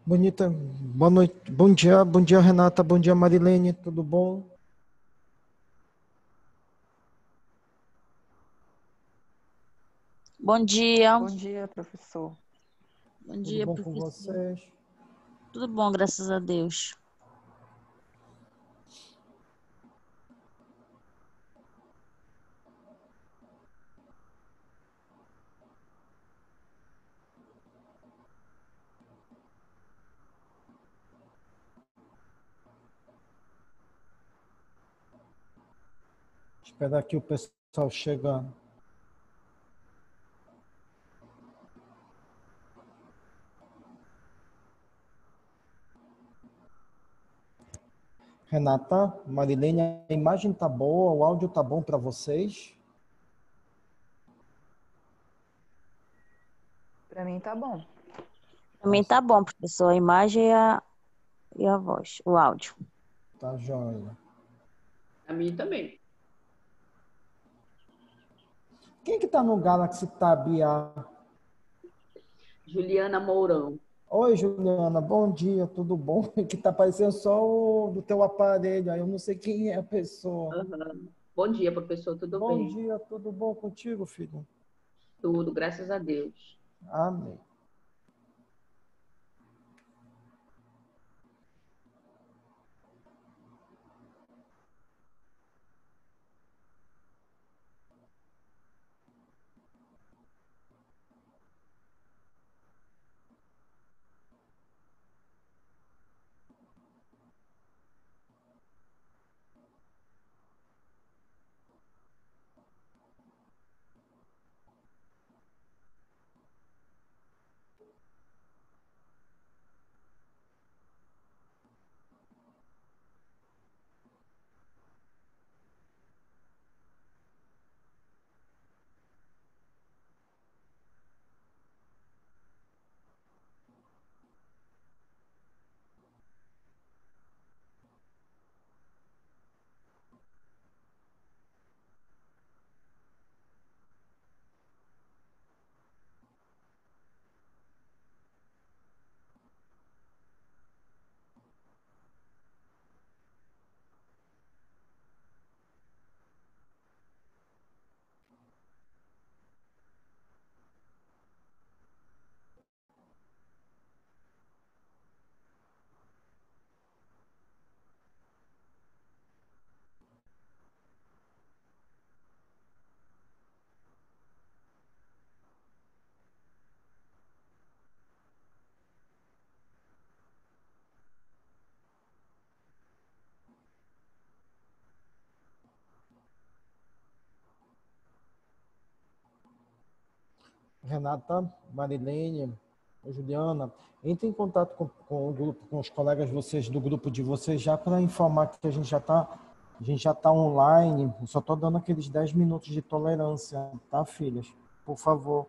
Bonita, boa noite, bom dia Renata, bom dia Marilene, tudo bom? Bom dia. Bom dia, professor. Bom Tudo dia, bom com professor. vocês? Tudo bom, graças a Deus. Esperar que o pessoal chegar. Renata, Marilene, a imagem tá boa, o áudio tá bom para vocês? Para mim tá bom. Pra mim tá bom, professor. A imagem e a voz, o áudio. Tá joia. A mim também. Quem que tá no Galaxy Tab A? Juliana Mourão. Oi, Juliana, bom dia, tudo bom? Que tá aparecendo só o do teu aparelho, aí eu não sei quem é a pessoa. Uhum. Bom dia, professor, tudo Bom bem? dia, tudo bom contigo, filho? Tudo, graças a Deus. Amém. Renata, Marilene, Juliana, entre em contato com o grupo, com os colegas de vocês do grupo de vocês já para informar que a gente já tá online. Eu só estou dando aqueles 10 minutos de tolerância, tá, filhas? Por favor.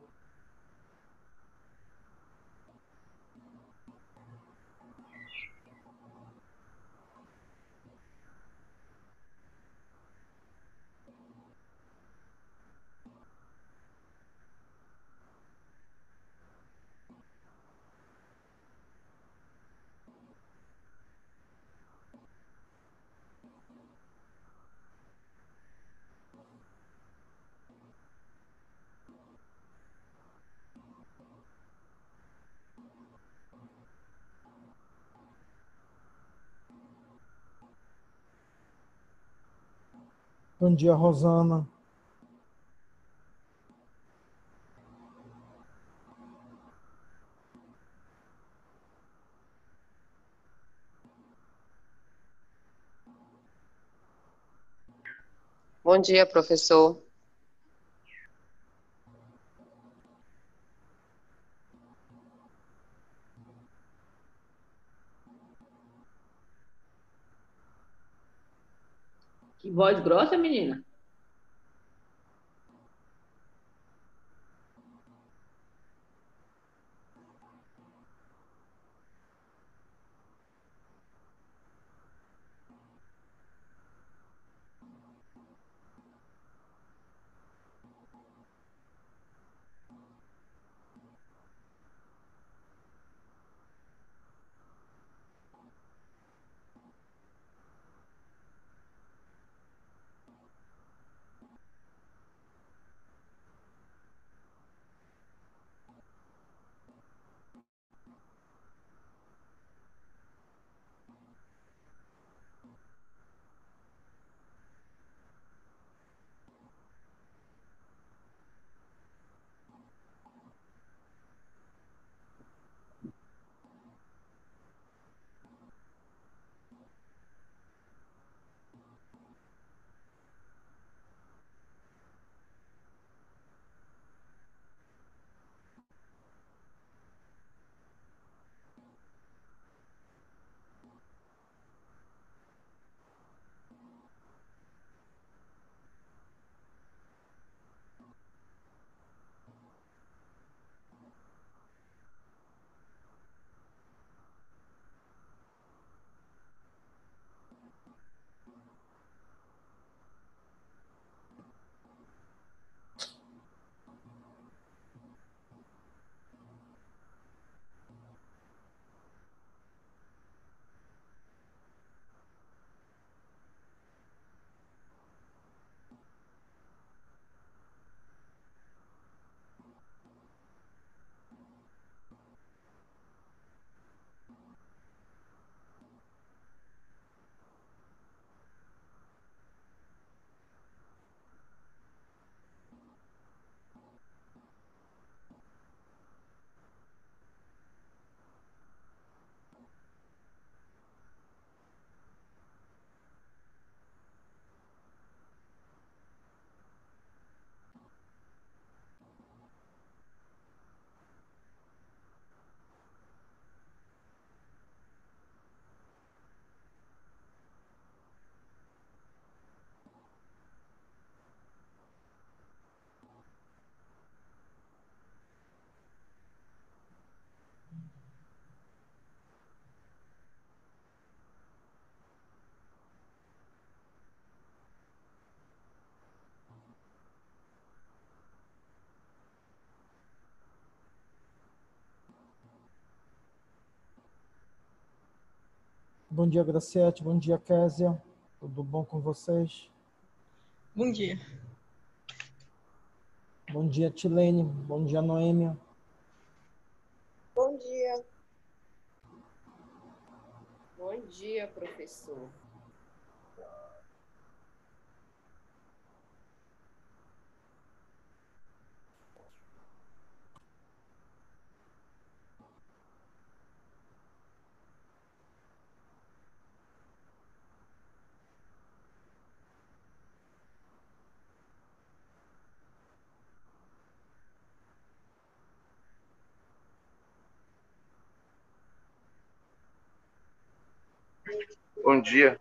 Bom dia, Rosana. Bom dia, professor. Que voz grossa, menina. Bom dia, Graciete. Bom dia, Késia. Tudo bom com vocês? Bom dia. Bom dia, Tilene. Bom dia, Noêmia. Bom dia. Bom dia, professor. Bom dia,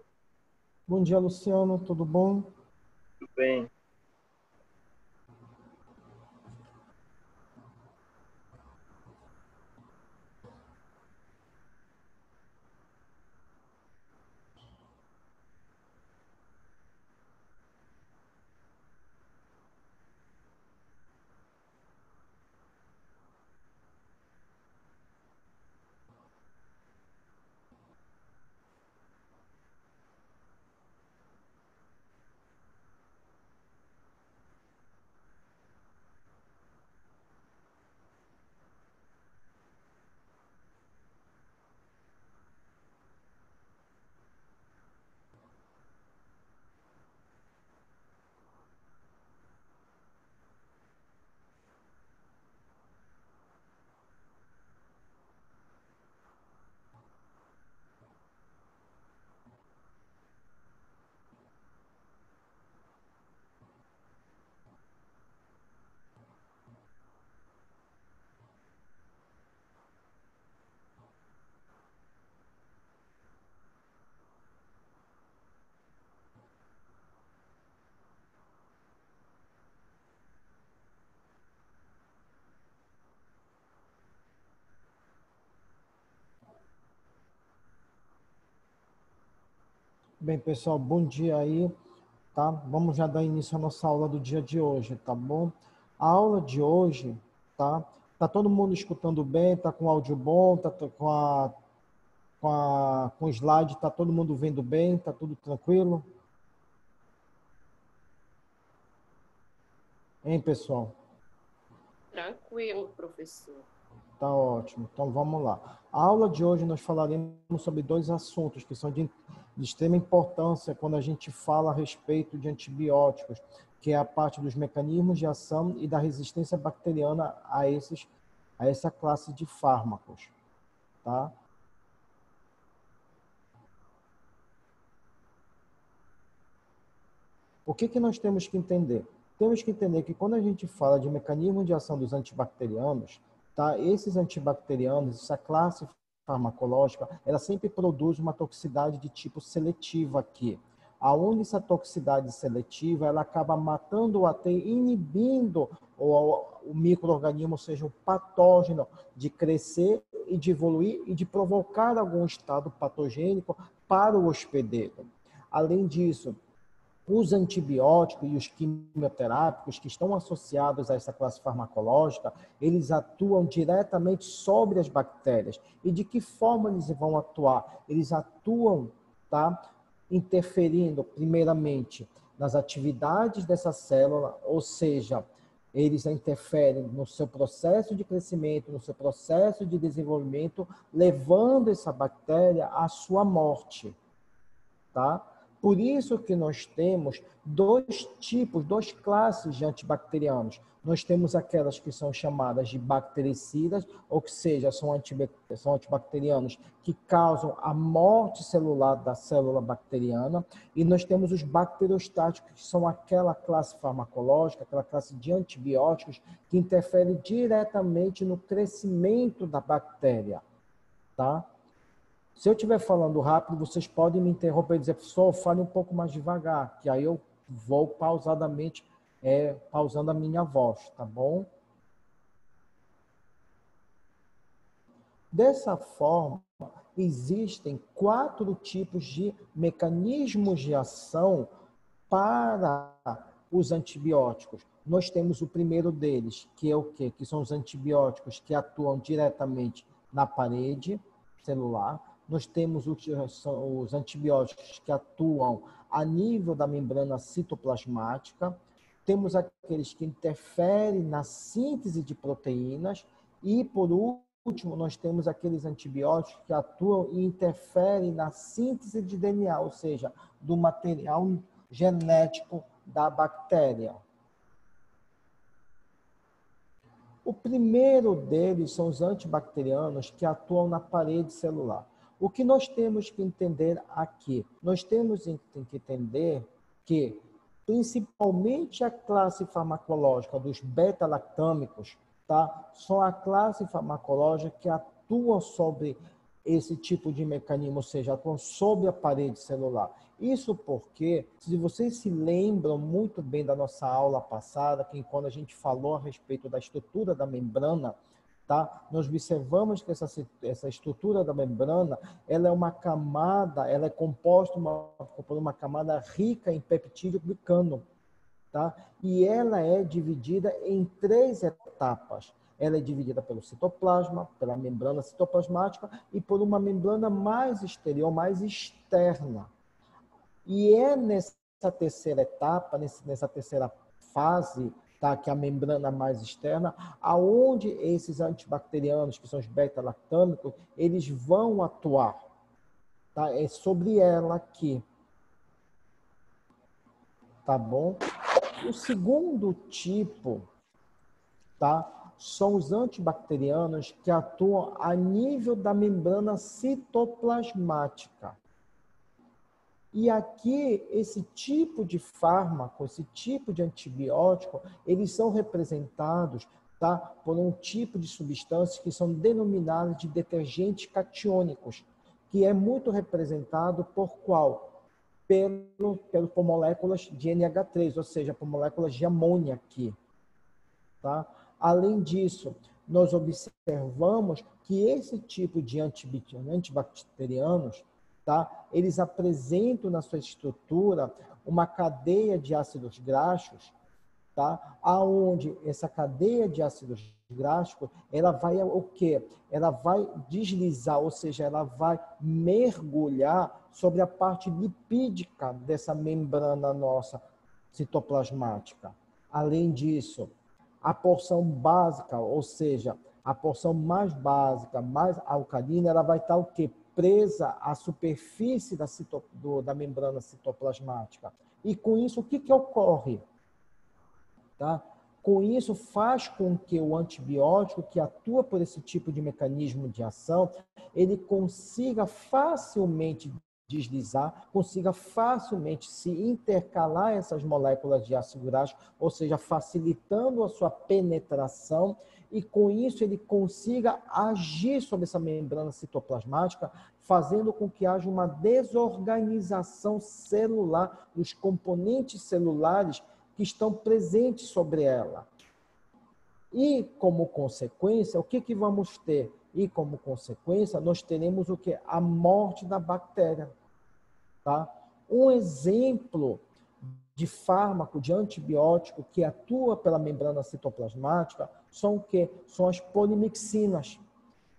Bom dia, Luciano. Tudo bom? tudo bem? Bem, pessoal, bom dia aí, tá? Vamos já dar início à nossa aula do dia de hoje, tá bom? A aula de hoje, tá? Tá todo mundo escutando bem? Tá com áudio bom? Tá com o slide? Tá todo mundo vendo bem? Tá tudo tranquilo? Hein, pessoal? Tranquilo, professor. Tá ótimo. Então vamos lá. A aula de hoje nós falaremos sobre dois assuntos que são de extrema importância quando a gente fala a respeito de antibióticos, que é a parte dos mecanismos de ação e da resistência bacteriana a essa classe de fármacos, tá? O que que nós temos que entender? Temos que entender que quando a gente fala de mecanismo de ação dos antibacterianos, tá? Esses antibacterianos, essa classe farmacológica, ela sempre produz uma toxicidade de tipo seletivo aqui. Aonde essa toxicidade seletiva, ela acaba matando ou até inibindo o micro-organismo, ou seja, o patógeno, de crescer e de evoluir e de provocar algum estado patogênico para o hospedeiro. Além disso, os antibióticos e os quimioterápicos que estão associados a essa classe farmacológica, eles atuam diretamente sobre as bactérias. E de que forma eles vão atuar? Eles atuam, tá, interferindo, primeiramente, nas atividades dessa célula, ou seja, eles interferem no seu processo de crescimento, no seu processo de desenvolvimento, levando essa bactéria à sua morte, tá? Por isso que nós temos dois tipos, duas classes de antibacterianos. Nós temos aquelas que são chamadas de bactericidas, ou seja, são antibacterianos que causam a morte celular da célula bacteriana. E nós temos os bacteriostáticos, que são aquela classe farmacológica, aquela classe de antibióticos que interfere diretamente no crescimento da bactéria, tá? Se eu estiver falando rápido, vocês podem me interromper e dizer, professor, fale um pouco mais devagar, que aí eu vou pausadamente, pausando a minha voz, tá bom? Dessa forma, existem 4 tipos de mecanismos de ação para os antibióticos. Nós temos o primeiro deles, que é o quê? Que são os antibióticos que atuam diretamente na parede celular. nós temos os antibióticos que atuam a nível da membrana citoplasmática, temos aqueles que interferem na síntese de proteínas e, por último, nós temos aqueles antibióticos que atuam e interferem na síntese de DNA, ou seja, do material genético da bactéria. O primeiro deles são os antibacterianos que atuam na parede celular. O que nós temos que entender aqui? Nós temos que entender que, principalmente a classe farmacológica dos beta-lactâmicos, tá? São a classe farmacológica que atua sobre esse tipo de mecanismo, ou seja, atuam sobre a parede celular. Isso porque, se vocês se lembram muito bem da nossa aula passada, que quando a gente falou a respeito da estrutura da membrana, tá? Nós observamos que essa estrutura da membrana, ela é uma camada, ela é composta por uma camada rica em peptídeo glicano, tá? E ela é dividida em 3 etapas. Ela é dividida pelo citoplasma, pela membrana citoplasmática e por uma membrana mais exterior, mais externa. E é nessa terceira etapa, nessa terceira fase, tá, que é a membrana mais externa, aonde esses antibacterianos, que são os beta-lactâmicos, eles vão atuar. Tá? É sobre ela aqui. Tá bom? O segundo tipo, tá, são os antibacterianos que atuam a nível da membrana citoplasmática. E aqui, esse tipo de fármaco, esse tipo de antibiótico, eles são representados, tá, por um tipo de substâncias que são denominadas de detergentes catiônicos, que é muito representado por qual? Por moléculas de NH3, ou seja, por moléculas de amônia aqui. Tá? Além disso, nós observamos que esse tipo de antibacterianos, tá? Eles apresentam na sua estrutura uma cadeia de ácidos graxos, tá? Aonde essa cadeia de ácidos graxos, ela vai o quê? Ela vai deslizar, ou seja, ela vai mergulhar sobre a parte lipídica dessa membrana nossa citoplasmática. Além disso, a porção básica, ou seja, a porção mais básica, mais alcalina, ela vai estar o quê? Presa à superfície da membrana citoplasmática. E com isso, o que ocorre? Tá? Com isso, faz com que o antibiótico, que atua por esse tipo de mecanismo de ação, ele consiga facilmente deslizar, consiga facilmente se intercalar essas moléculas de ácido graxo, ou seja, facilitando a sua penetração, e com isso ele consiga agir sobre essa membrana citoplasmática, fazendo com que haja uma desorganização celular dos componentes celulares que estão presentes sobre ela. E, como consequência, o que vamos ter? E, como consequência, nós teremos o quê? A morte da bactéria. Tá? Um exemplo de fármaco, de antibiótico que atua pela membrana citoplasmática são o quê? São as polimixinas,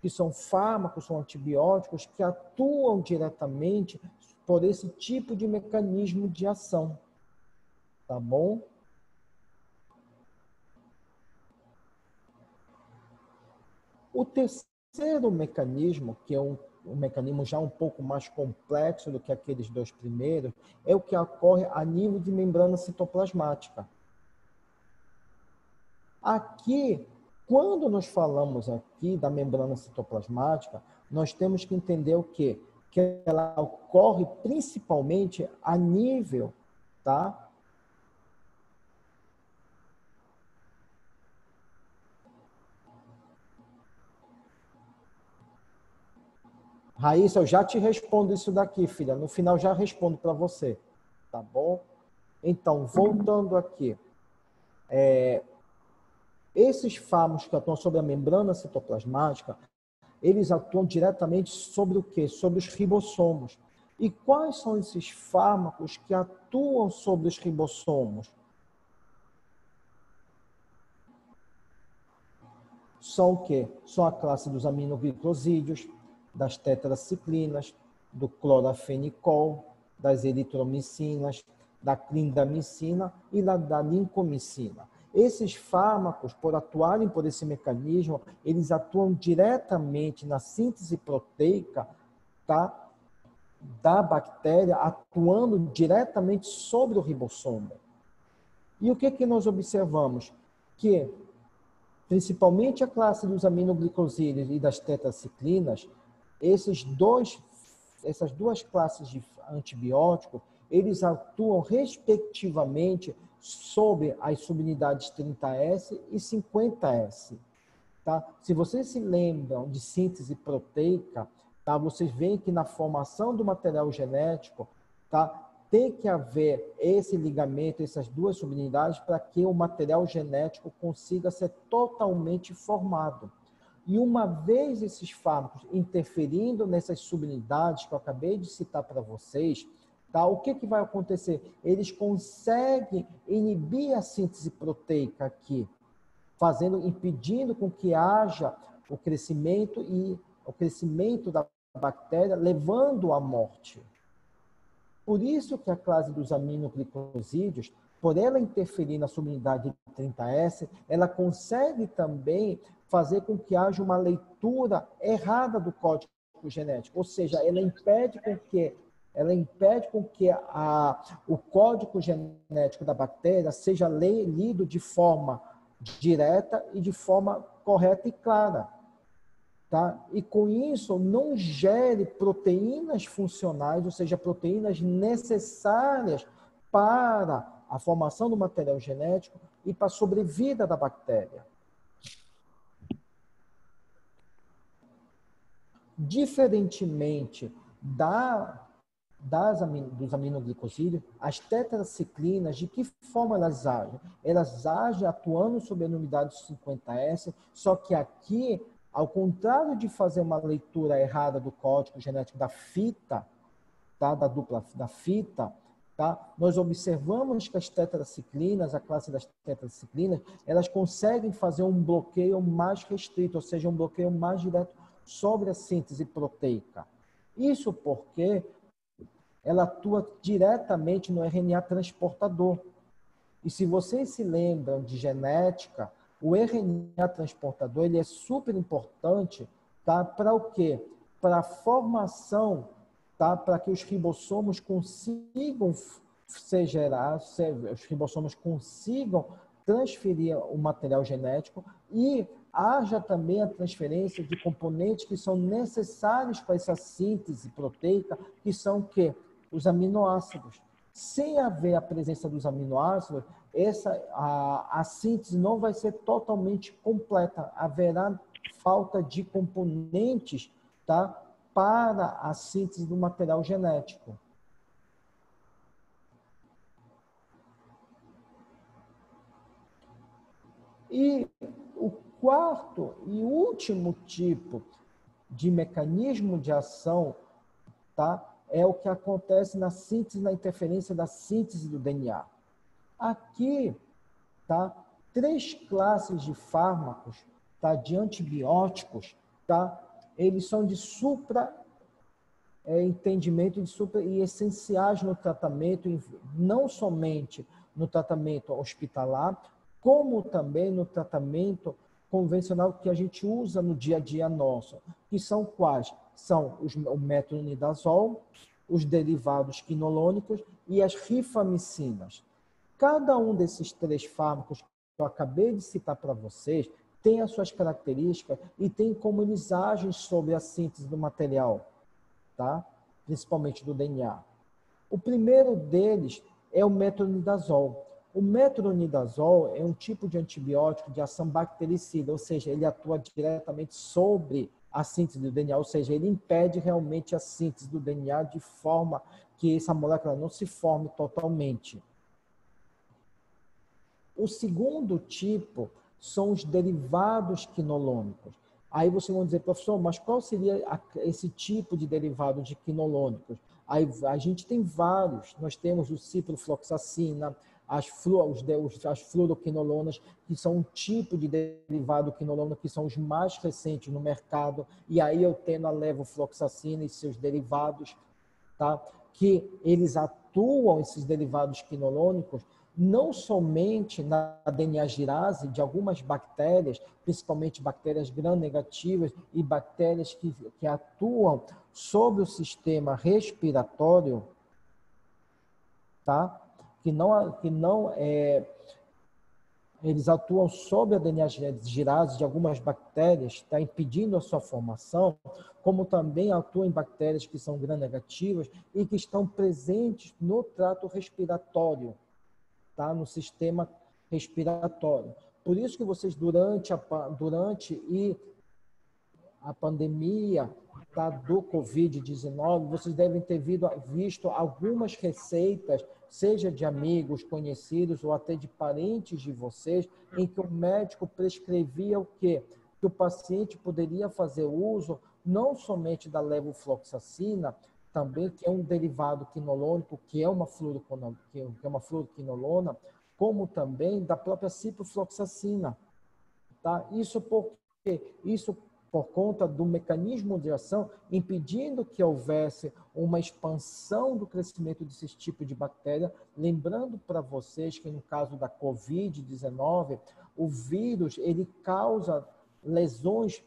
que são fármacos, são antibióticos que atuam diretamente por esse tipo de mecanismo de ação. Tá bom? O terceiro mecanismo, que é um mecanismo já um pouco mais complexo do que aqueles 2 primeiros, é o que ocorre a nível de membrana citoplasmática. Aqui, quando nós falamos aqui da membrana citoplasmática, nós temos que entender o quê? Que ela ocorre principalmente a nível, tá? Raíssa, eu já te respondo isso daqui, filha. No final já respondo para você, tá bom? Então, voltando aqui. Esses fármacos que atuam sobre a membrana citoplasmática, eles atuam diretamente sobre o quê? Sobre os ribossomos. E quais são esses fármacos que atuam sobre os ribossomos? São o quê? São a classe dos aminoglicosídeos, das tetraciclinas, do clorafenicol, das eritromicinas, da clindamicina e da lincomicina. Esses fármacos, por atuarem por esse mecanismo, eles atuam diretamente na síntese proteica, tá, da bactéria, atuando diretamente sobre o ribossomo. E o que nós observamos? Que, principalmente a classe dos aminoglicosídeos e das tetraciclinas, essas duas classes de antibiótico, eles atuam respectivamente sobre as subunidades 30S e 50S. Tá? Se vocês se lembram de síntese proteica, tá? Vocês veem que na formação do material genético, tá? Tem que haver esse ligamento, essas duas subunidades, para que o material genético consiga ser totalmente formado. E uma vez esses fármacos interferindo nessas subunidades que eu acabei de citar para vocês, tá? O que vai acontecer? Eles conseguem inibir a síntese proteica aqui, impedindo com que haja o crescimento da bactéria, levando à morte. Por isso que a classe dos aminoglicosídeos, por ela interferir na subunidade 30S, ela consegue também fazer com que haja uma leitura errada do código genético, ou seja, ela impede com que o código genético da bactéria seja lido de forma direta e de forma correta e clara. Tá? E com isso não gere proteínas funcionais, ou seja, proteínas necessárias para a formação do material genético e para a sobrevida da bactéria. Diferentemente dos aminoglicosídeos, as tetraciclinas, de que forma elas agem? Elas agem atuando sobre a unidade 50S, só que aqui, ao contrário de fazer uma leitura errada do código genético da fita, tá? Da fita, tá? Nós observamos que as tetraciclinas, a classe das tetraciclinas, elas conseguem fazer um bloqueio mais restrito, ou seja, um bloqueio mais direto sobre a síntese proteica. Isso porque ela atua diretamente no RNA transportador. E se vocês se lembram de genética, o RNA transportador ele é super importante, tá? Para o quê? Para a formação, tá? Para que os ribossomos consigam os ribossomos consigam transferir o material genético e haja também a transferência de componentes que são necessários para essa síntese proteica, que são o quê? Os aminoácidos. Sem haver a presença dos aminoácidos, a síntese não vai ser totalmente completa. Haverá falta de componentes, tá, para a síntese do material genético. E o quarto e último tipo de mecanismo de ação, tá, é o que acontece na síntese, na interferência da síntese do DNA. Aqui, tá, 3 classes de fármacos, tá, de antibióticos, tá, eles são de entendimento e essenciais no tratamento, não somente no tratamento hospitalar, como também no tratamento convencional que a gente usa no dia a dia nosso, que são quais? São o metronidazol, os derivados quinolonicos e as rifamicinas. Cada um desses 3 fármacos que eu acabei de citar para vocês tem as suas características e tem como eles agem sobre a síntese do material, tá? Principalmente do DNA. O primeiro deles é o metronidazol. O metronidazol é um tipo de antibiótico de ação bactericida, ou seja, ele atua diretamente sobre a síntese do DNA, ou seja, ele impede realmente a síntese do DNA de forma que essa molécula não se forme totalmente. O segundo tipo são os derivados quinolonicos. Aí vocês vão dizer, professor, mas qual seria esse tipo de derivado de quinolonicos? Aí a gente tem vários. Nós temos o ciprofloxacina, as fluoroquinolonas, que são um tipo de derivado quinolona, que são os mais recentes no mercado, e aí eu tenho a levofloxacina e seus derivados, tá? Que eles atuam, esses derivados quinolonicos, não somente na DNA girase de algumas bactérias, principalmente bactérias gram-negativas e bactérias que atuam sobre o sistema respiratório, tá? Eles atuam sobre a DNA girase de algumas bactérias, está impedindo a sua formação, como também atuam em bactérias que são gram-negativas e que estão presentes no trato respiratório, tá? No sistema respiratório. Por isso que vocês, durante a pandemia, tá, do Covid-19, vocês devem ter visto algumas receitas, seja de amigos, conhecidos ou até de parentes de vocês, em que o médico prescrevia o quê? Que o paciente poderia fazer uso não somente da levofloxacina, também, que é um derivado quinolonico, que é uma fluoroquinolona, como também da própria ciprofloxacina. Tá? Isso por conta do mecanismo de ação, impedindo que houvesse uma expansão do crescimento desse tipo de bactéria. Lembrando para vocês que no caso da Covid-19, o vírus ele causa lesões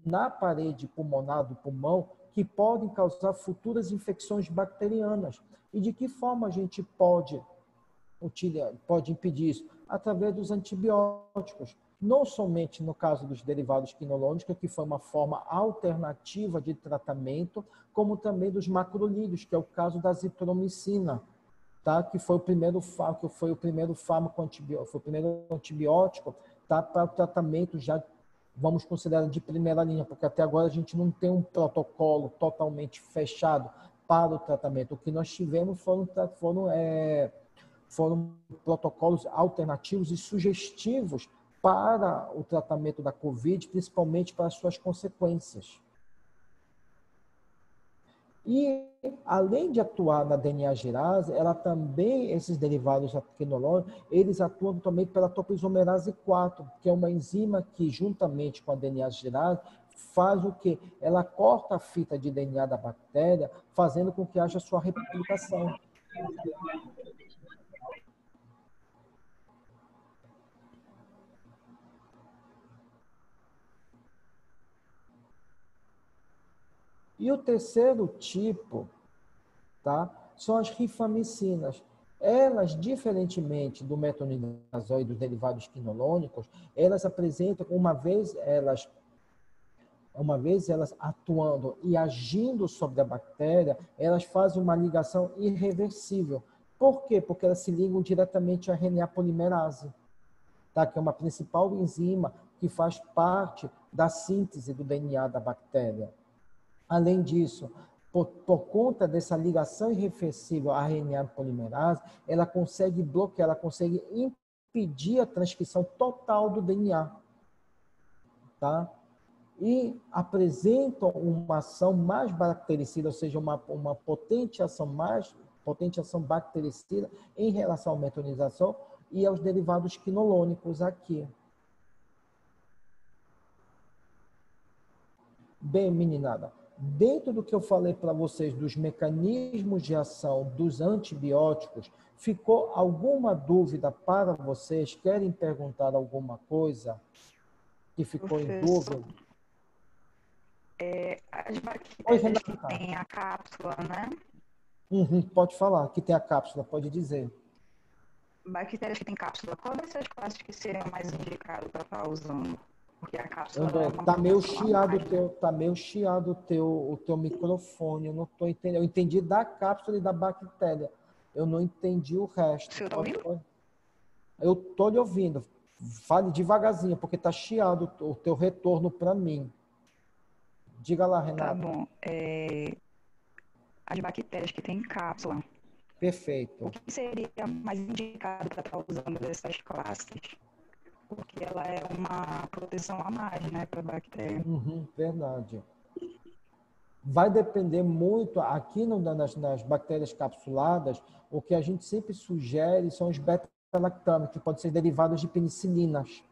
na parede pulmonar do pulmão que podem causar futuras infecções bacterianas. E de que forma a gente pode impedir isso? Através dos antibióticos. Não somente no caso dos derivados quinolonicos, que foi uma forma alternativa de tratamento, como também dos macrolídeos, que é o caso da azitromicina, tá? Que foi o primeiro fármaco antibiótico, foi o primeiro antibiótico, tá? Para o tratamento já, vamos considerar, de primeira linha, porque até agora a gente não tem um protocolo totalmente fechado para o tratamento. O que nós tivemos foram protocolos alternativos e sugestivos para o tratamento da Covid, principalmente para as suas consequências. E, além de atuar na DNA girase, esses derivados quinolones, eles atuam também pela topoisomerase 4, que é uma enzima que, juntamente com a DNA girase, faz o quê? Ela corta a fita de DNA da bactéria, fazendo com que haja sua replicação. E o terceiro tipo, tá, são as rifamicinas. Elas, diferentemente do metronidazol e dos derivados quinolonicos, elas apresentam, uma vez elas atuando e agindo sobre a bactéria, elas fazem uma ligação irreversível. Por quê? Porque elas se ligam diretamente à RNA polimerase, tá, que é uma principal enzima que faz parte da síntese do DNA da bactéria. Além disso, por conta dessa ligação irreversível à RNA polimerase, ela consegue bloquear, ela consegue impedir a transcrição total do DNA. Tá? E apresentam uma ação mais bactericida, ou seja, uma potente ação bactericida em relação ao metronidazol e aos derivados quinolonicos aqui. Bem, meninada, dentro do que eu falei para vocês dos mecanismos de ação dos antibióticos, ficou alguma dúvida para vocês? Querem perguntar alguma coisa que ficou em dúvida? As bactérias que têm a cápsula, né? Pode falar, que tem a cápsula, pode dizer. Bactérias que têm cápsula, qual dessas classes que seriam mais indicadas para estar usando? Porque a cápsula André, tá meio chiado o teu microfone, eu não tô entendendo. Eu entendi da cápsula e da bactéria. Eu não entendi o resto. Você tá ouvindo? Eu tô lhe ouvindo. Fale devagarzinho, porque tá chiado o teu retorno para mim. Diga lá, Renata. Tá bom. As bactérias que têm cápsula. Perfeito. O que seria mais indicado para estar usando dessas classes? Porque ela é uma proteção a mais, né, para a bactéria. Verdade. Vai depender muito, aqui nas bactérias capsuladas, o que a gente sempre sugere são os beta beta-lactâmicos, que podem ser derivados de penicilinas,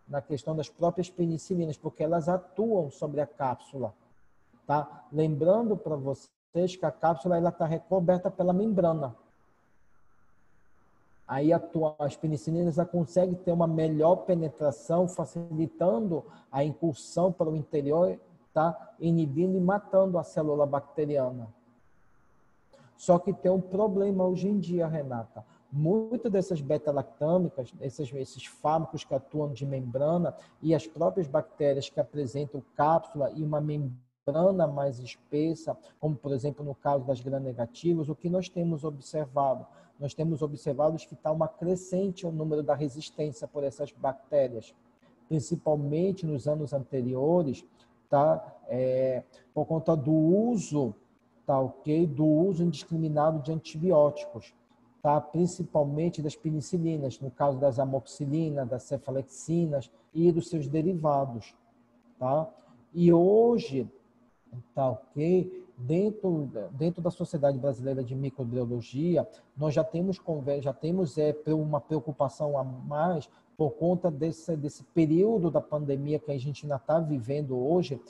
na questão das próprias penicilinas, porque elas atuam sobre a cápsula. Tá? Lembrando para vocês que a cápsula está recoberta pela membrana. Aí as penicilinas conseguem ter uma melhor penetração, facilitando a incursão para o interior, tá? Inibindo e matando a célula bacteriana. Só que tem um problema hoje em dia, Renata. Muitas dessas beta-lactâmicas, esses fármacos que atuam de membrana e as próprias bactérias que apresentam cápsula e uma membrana mais espessa, como por exemplo no caso das gram-negativas, o que nós temos observado? Nós temos observado que está uma crescente o número da resistência por essas bactérias, principalmente nos anos anteriores, tá? Por conta do uso, tá, ok? Do uso indiscriminado de antibióticos, tá? Principalmente das penicilinas, no caso das amoxicilinas, das cefalexinas e dos seus derivados, tá? E hoje, tá, ok? Dentro da Sociedade Brasileira de Microbiologia, nós já temos uma preocupação a mais por conta desse período da pandemia que a gente ainda está vivendo hoje,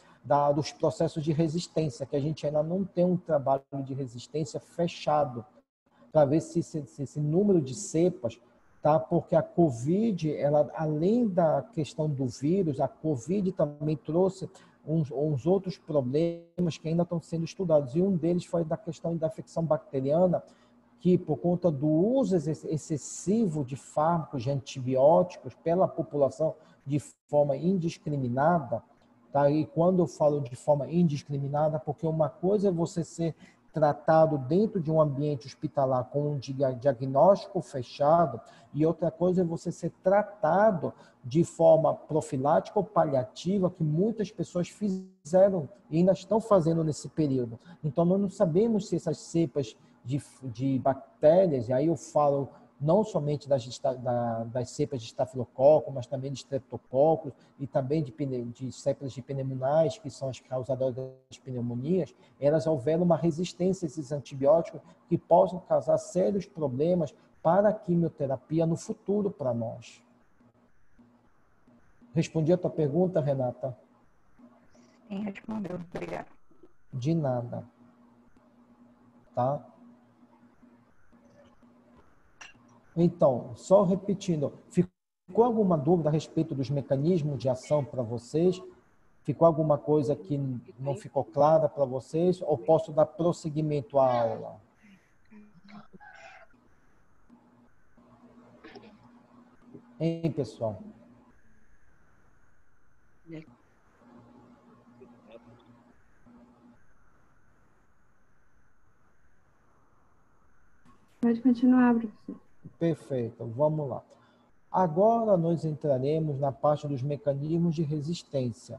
dos processos de resistência, que a gente ainda não tem um trabalho de resistência fechado, para ver se esse número de cepas, tá? Porque a Covid, ela, além da questão do vírus, a Covid também trouxe uns outros problemas que ainda estão sendo estudados. E um deles foi da questão da infecção bacteriana, que por conta do uso excessivo de fármacos, de antibióticos pela população de forma indiscriminada, tá? E quando eu falo de forma indiscriminada, porque uma coisa é você ser tratado dentro de um ambiente hospitalar com um diagnóstico fechado, e outra coisa é você ser tratado de forma profilática ou paliativa, que muitas pessoas fizeram e ainda estão fazendo nesse período. Então, nós não sabemos se essas cepas de bactérias, e aí eu falo não somente das cepas de estafilococo, mas também de streptococcus e também de cepas de pneumoniais, que são as causadoras das pneumonias, elas houveram uma resistência a esses antibióticos que possam causar sérios problemas para a quimioterapia no futuro para nós. Respondi a tua pergunta, Renata? Sim, respondeu. Obrigada. De nada. Tá? Então, só repetindo, ficou alguma dúvida a respeito dos mecanismos de ação para vocês? Ficou alguma coisa que não ficou clara para vocês? Ou posso dar prosseguimento à aula? Hein, pessoal? Pode continuar, professor. Perfeito, vamos lá. Agora nós entraremos na parte dos mecanismos de resistência.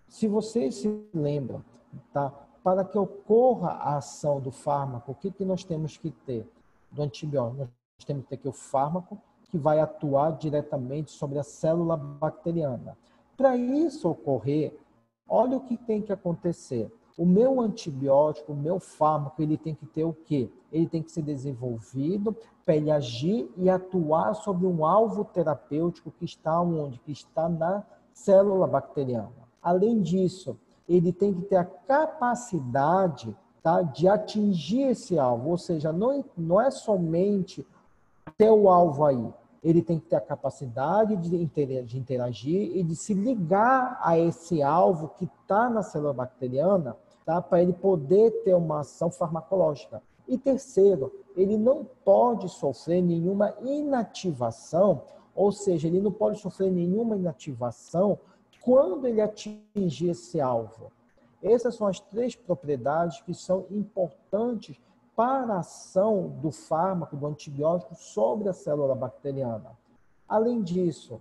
Se vocês se lembram, tá? Para que ocorra a ação do fármaco, o que nós temos que ter do antibiótico? Nós temos que ter o fármaco que vai atuar diretamente sobre a célula bacteriana. Para isso ocorrer, olha o que tem que acontecer. O meu antibiótico, o meu fármaco, ele tem que ter o quê? Ele tem que ser desenvolvido para ele agir e atuar sobre um alvo terapêutico que está onde? Que está na célula bacteriana. Além disso, ele tem que ter a capacidade, tá, de atingir esse alvo, ou seja, não é somente ter o alvo aí, ele tem que ter a capacidade de interagir e de se ligar a esse alvo que está na célula bacteriana, tá, para ele poder ter uma ação farmacológica. E terceiro, ele não pode sofrer nenhuma inativação, ou seja, ele não pode sofrer nenhuma inativação quando ele atingir esse alvo. Essas são as três propriedades que são importantes para a ação do fármaco, do antibiótico, sobre a célula bacteriana. Além disso,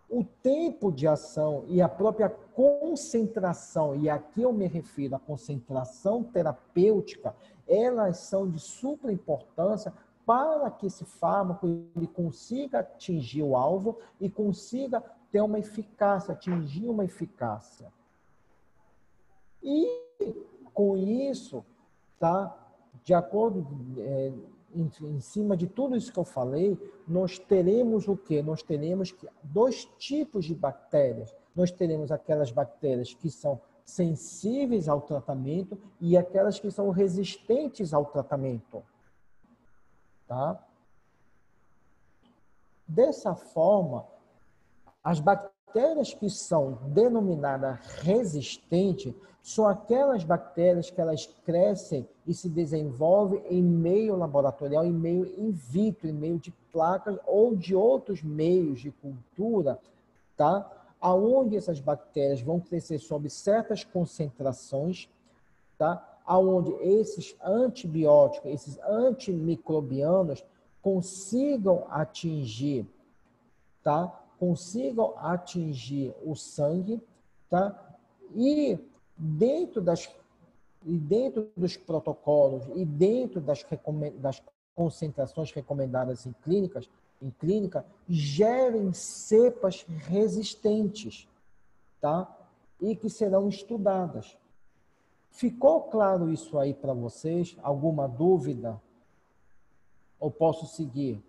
o tempo de ação e a própria concentração, e aqui eu me refiro à concentração terapêutica, elas são de super importância para que esse fármaco ele consiga atingir o alvo e consiga ter uma eficácia, atingir uma eficácia. E com isso, tá? De acordo, em cima de tudo isso que eu falei, nós teremos o quê? Nós teremos dois tipos de bactérias. Nós teremos aquelas bactérias que são sensíveis ao tratamento e aquelas que são resistentes ao tratamento. Tá? Dessa forma, as bactérias que são denominadas resistentes são aquelas bactérias que elas crescem e se desenvolvem em meio laboratorial, em meio in vitro, em meio de placas ou de outros meios de cultura, tá? Aonde essas bactérias vão crescer sob certas concentrações, tá? Aonde esses antibióticos, esses antimicrobianos consigam atingir, tá? Consigam atingir o sangue, tá? E dentro dos protocolos e dentro das concentrações recomendadas em clínica, gerem cepas resistentes, tá? E que serão estudadas. Ficou claro isso aí para vocês? Alguma dúvida? Ou posso seguir?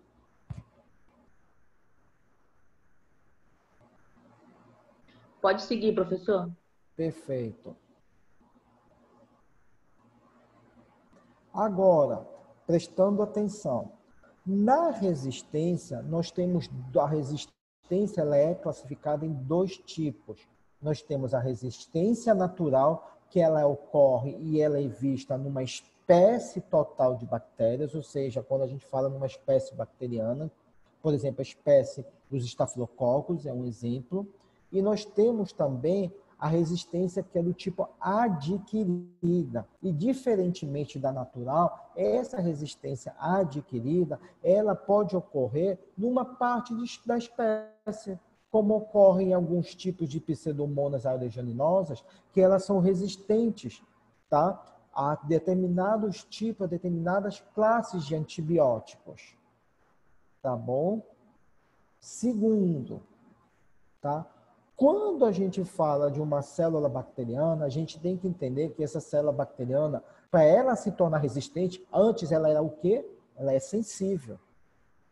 Pode seguir, professor. Perfeito. Agora, prestando atenção, na resistência, nós temos a resistência, ela é classificada em dois tipos. Nós temos a resistência natural, que ela ocorre e ela é vista numa espécie total de bactérias, ou seja, quando a gente fala numa espécie bacteriana, por exemplo, a espécie dos estafilococos é um exemplo, e nós temos também a resistência que é do tipo adquirida. E, diferentemente da natural, essa resistência adquirida, ela pode ocorrer numa parte da espécie, como ocorre em alguns tipos de pseudomonas aerugininosas, que elas são resistentes, tá? A determinados tipos, a determinadas classes de antibióticos. Tá bom? Segundo, tá? Quando a gente fala de uma célula bacteriana, a gente tem que entender que essa célula bacteriana, para ela se tornar resistente, antes ela era o quê? Ela é sensível.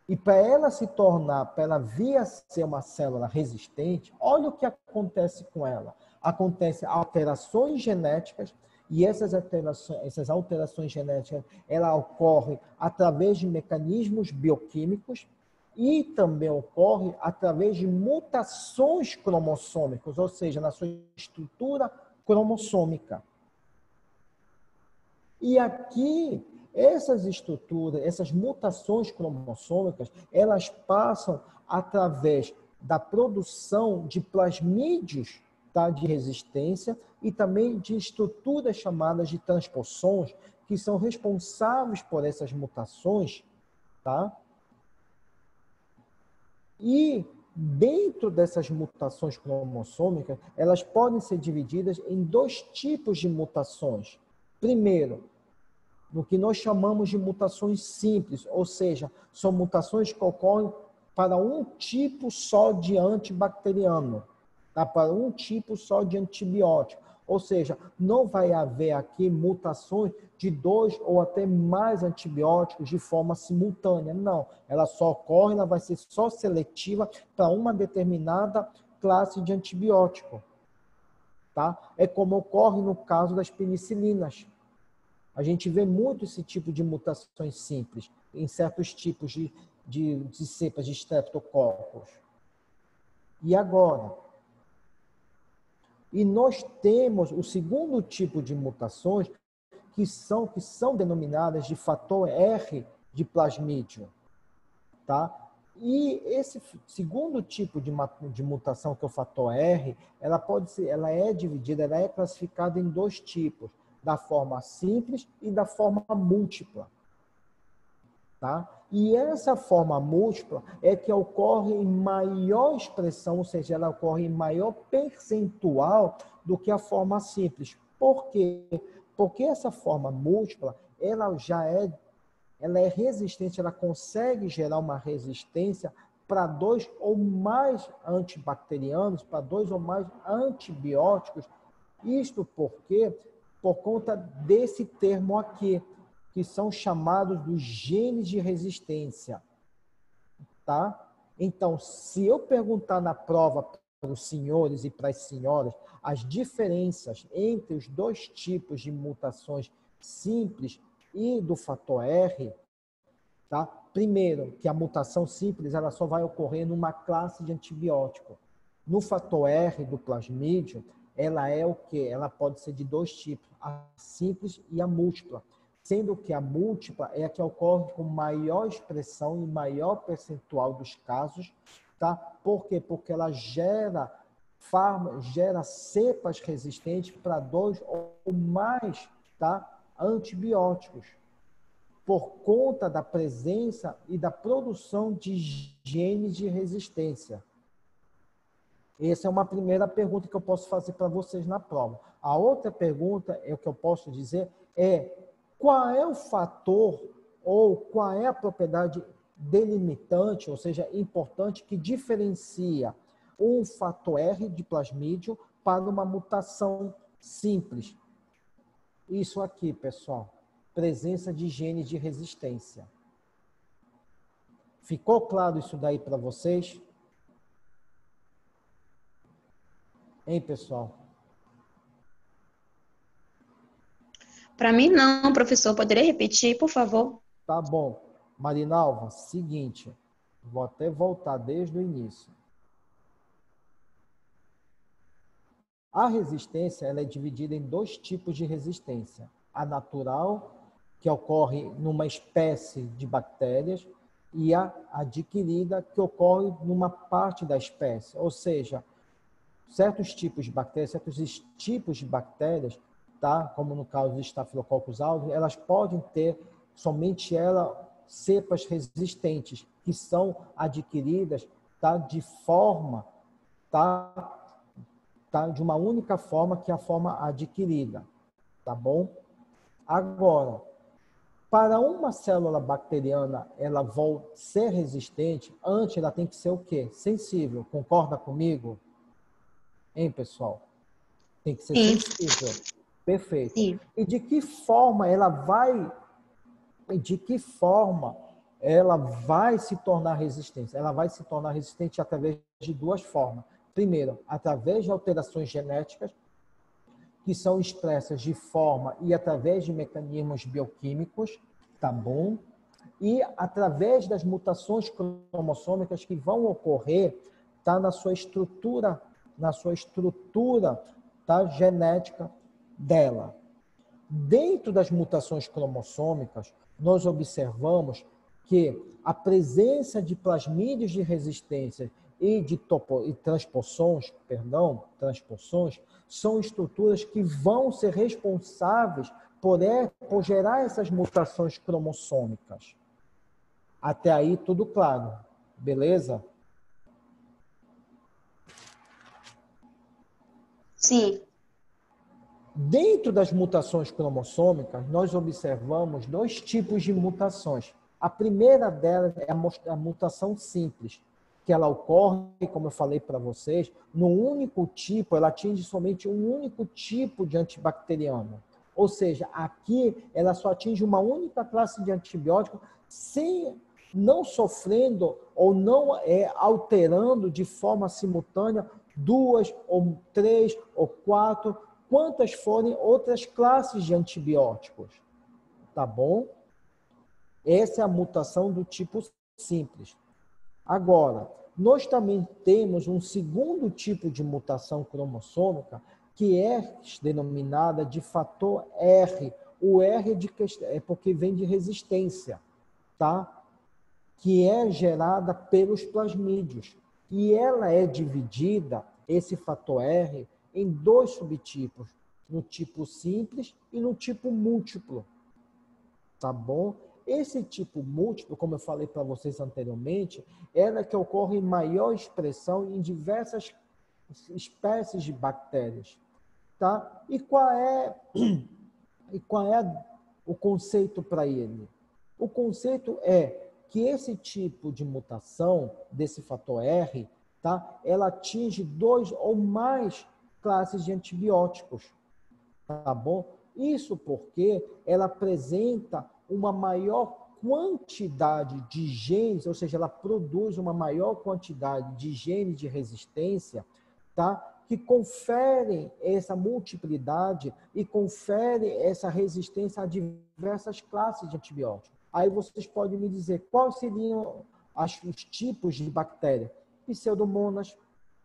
E para ela se tornar, para ela vir a ser uma célula resistente, olha o que acontece com ela. Acontecem alterações genéticas, e essas alterações genéticas, ela ocorrem através de mecanismos bioquímicos, e também ocorre através de mutações cromossômicas, ou seja, na sua estrutura cromossômica. E aqui, essas estruturas, essas mutações cromossômicas, elas passam através da produção de plasmídios, tá, de resistência e também de estruturas chamadas de transpossons, que são responsáveis por essas mutações, tá? E dentro dessas mutações cromossômicas, elas podem ser divididas em dois tipos de mutações. Primeiro, no que nós chamamos de mutações simples, ou seja, são mutações que ocorrem para um tipo só de antibacteriano, tá? Para um tipo só de antibiótico. Ou seja, não vai haver aqui mutações de 2 ou até mais antibióticos de forma simultânea. Não, ela só ocorre, ela vai ser só seletiva para uma determinada classe de antibiótico. Tá? É como ocorre no caso das penicilinas. A gente vê muito esse tipo de mutações simples em certos tipos de cepas de streptococos. E agora? E nós temos o segundo tipo de mutações, que são denominadas de fator R de plasmídio. Tá? E esse segundo tipo de mutação, que é o fator R, ela é dividida, ela é classificada em dois tipos, da forma simples e da forma múltipla. Tá? E essa forma múltipla é que ocorre em maior expressão, ou seja, ela ocorre em maior percentual do que a forma simples. Por quê? Porque essa forma múltipla, ela é resistente, ela consegue gerar uma resistência para 2 ou mais antibacterianos, para 2 ou mais antibióticos. Isto porque, por conta desse termo aqui, que são chamados dos genes de resistência, tá? Então, se eu perguntar na prova para os senhores e para as senhoras as diferenças entre os dois tipos de mutações simples e do fator R, tá? Primeiro, que a mutação simples ela só vai ocorrer numa classe de antibiótico. No fator R do plasmídio, ela é o quê? Ela pode ser de dois tipos, a simples e a múltipla. Sendo que a múltipla é a que ocorre com maior expressão e maior percentual dos casos, tá? Por quê? Porque ela gera cepas resistentes para 2 ou mais, tá? Antibióticos, por conta da presença e da produção de genes de resistência. Essa é uma primeira pergunta que eu posso fazer para vocês na prova. A outra pergunta, é o que eu posso dizer, é qual é o fator ou qual é a propriedade delimitante, ou seja, importante, que diferencia um fator R de plasmídio para uma mutação simples. Isso aqui, pessoal, presença de genes de resistência. Ficou claro isso daí para vocês? Hein, pessoal? Para mim, não, professor. Poderia repetir, por favor? Tá bom. Marinalva, seguinte. Vou até voltar desde o início. A resistência ela é dividida em dois tipos de resistência. A natural, que ocorre numa espécie de bactérias, e a adquirida, que ocorre numa parte da espécie. Ou seja, certos tipos de bactérias, tá? Como no caso do Staphylococcus aureus, elas podem ter somente cepas resistentes, que são adquiridas, tá? De forma, tá? De uma única forma, que é a forma adquirida, tá bom? Agora, para uma célula bacteriana ela ser resistente, antes ela tem que ser o quê? Sensível. Concorda comigo? Hein, pessoal? Tem que ser sensível. Perfeito. Sim. E de que forma ela vai se tornar resistente? Ela vai se tornar resistente através de duas formas. Primeiro, através de alterações genéticas, que são expressas de forma e através de mecanismos bioquímicos, tá bom? E através das mutações cromossômicas que vão ocorrer, tá, na sua estrutura, tá, genética dela. Dentro das mutações cromossômicas, nós observamos que a presença de plasmídios de resistência e transposições, são estruturas que vão ser responsáveis por gerar essas mutações cromossômicas. Até aí, tudo claro. Beleza? Sim. Dentro das mutações cromossômicas, nós observamos dois tipos de mutações. A primeira delas é a mutação simples, que ela ocorre, como eu falei para vocês, no único tipo, ela atinge somente um único tipo de antibacteriano. Ou seja, aqui ela só atinge uma única classe de antibiótico, não sofrendo ou não alterando de forma simultânea 2 ou 3 ou 4, quantas forem outras classes de antibióticos. Tá bom? Essa é a mutação do tipo simples. Agora, nós também temos um segundo tipo de mutação cromossômica, que é denominada de fator R. O R é porque vem de resistência, tá? Que é gerada pelos plasmídios. E ela é dividida, esse fator R, em dois subtipos, no tipo simples e no tipo múltiplo. Tá bom? Esse tipo múltiplo, como eu falei para vocês anteriormente, ela que ocorre em maior expressão em diversas espécies de bactérias. Tá? E qual é o conceito para ele? O conceito é que esse tipo de mutação desse fator R, tá? Ela atinge 2 ou mais classes de antibióticos. Tá bom? Isso porque ela apresenta uma maior quantidade de genes, ou seja, ela produz uma maior quantidade de genes de resistência, tá? Que conferem essa multiplicidade e conferem essa resistência a diversas classes de antibióticos. Aí vocês podem me dizer quais seriam os tipos de bactéria. Pseudomonas,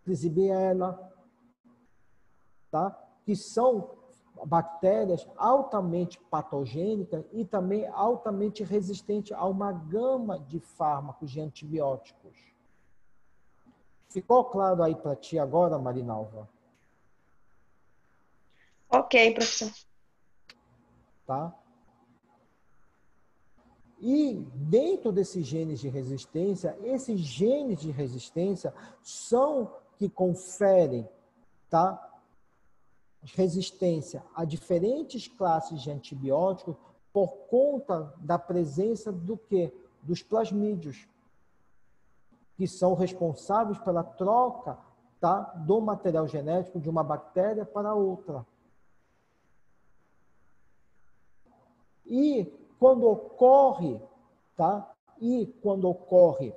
Klebsiella, tá? Que são bactérias altamente patogênicas e também altamente resistentes a uma gama de fármacos de antibióticos. Ficou claro aí para ti agora, Marinalva? Ok, professor. Tá? E dentro desses genes de resistência, esses genes de resistência são que conferem, tá, resistência a diferentes classes de antibióticos por conta da presença do quê? Dos plasmídios, que são responsáveis pela troca, tá, do material genético de uma bactéria para outra. E quando ocorre, tá? E quando ocorre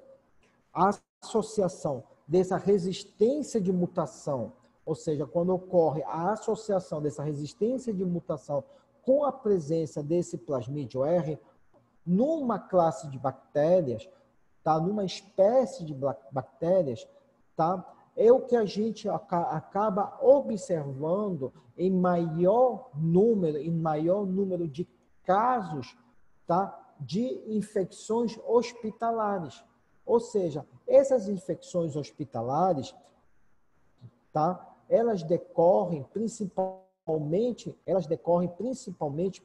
a associação dessa resistência de mutação, ou seja, quando ocorre a associação dessa resistência de mutação com a presença desse plasmídio R, numa classe de bactérias, tá? Numa espécie de bactérias, tá? É o que a gente acaba observando em maior número de casos, tá? De infecções hospitalares. Ou seja, essas infecções hospitalares, tá? Elas decorrem principalmente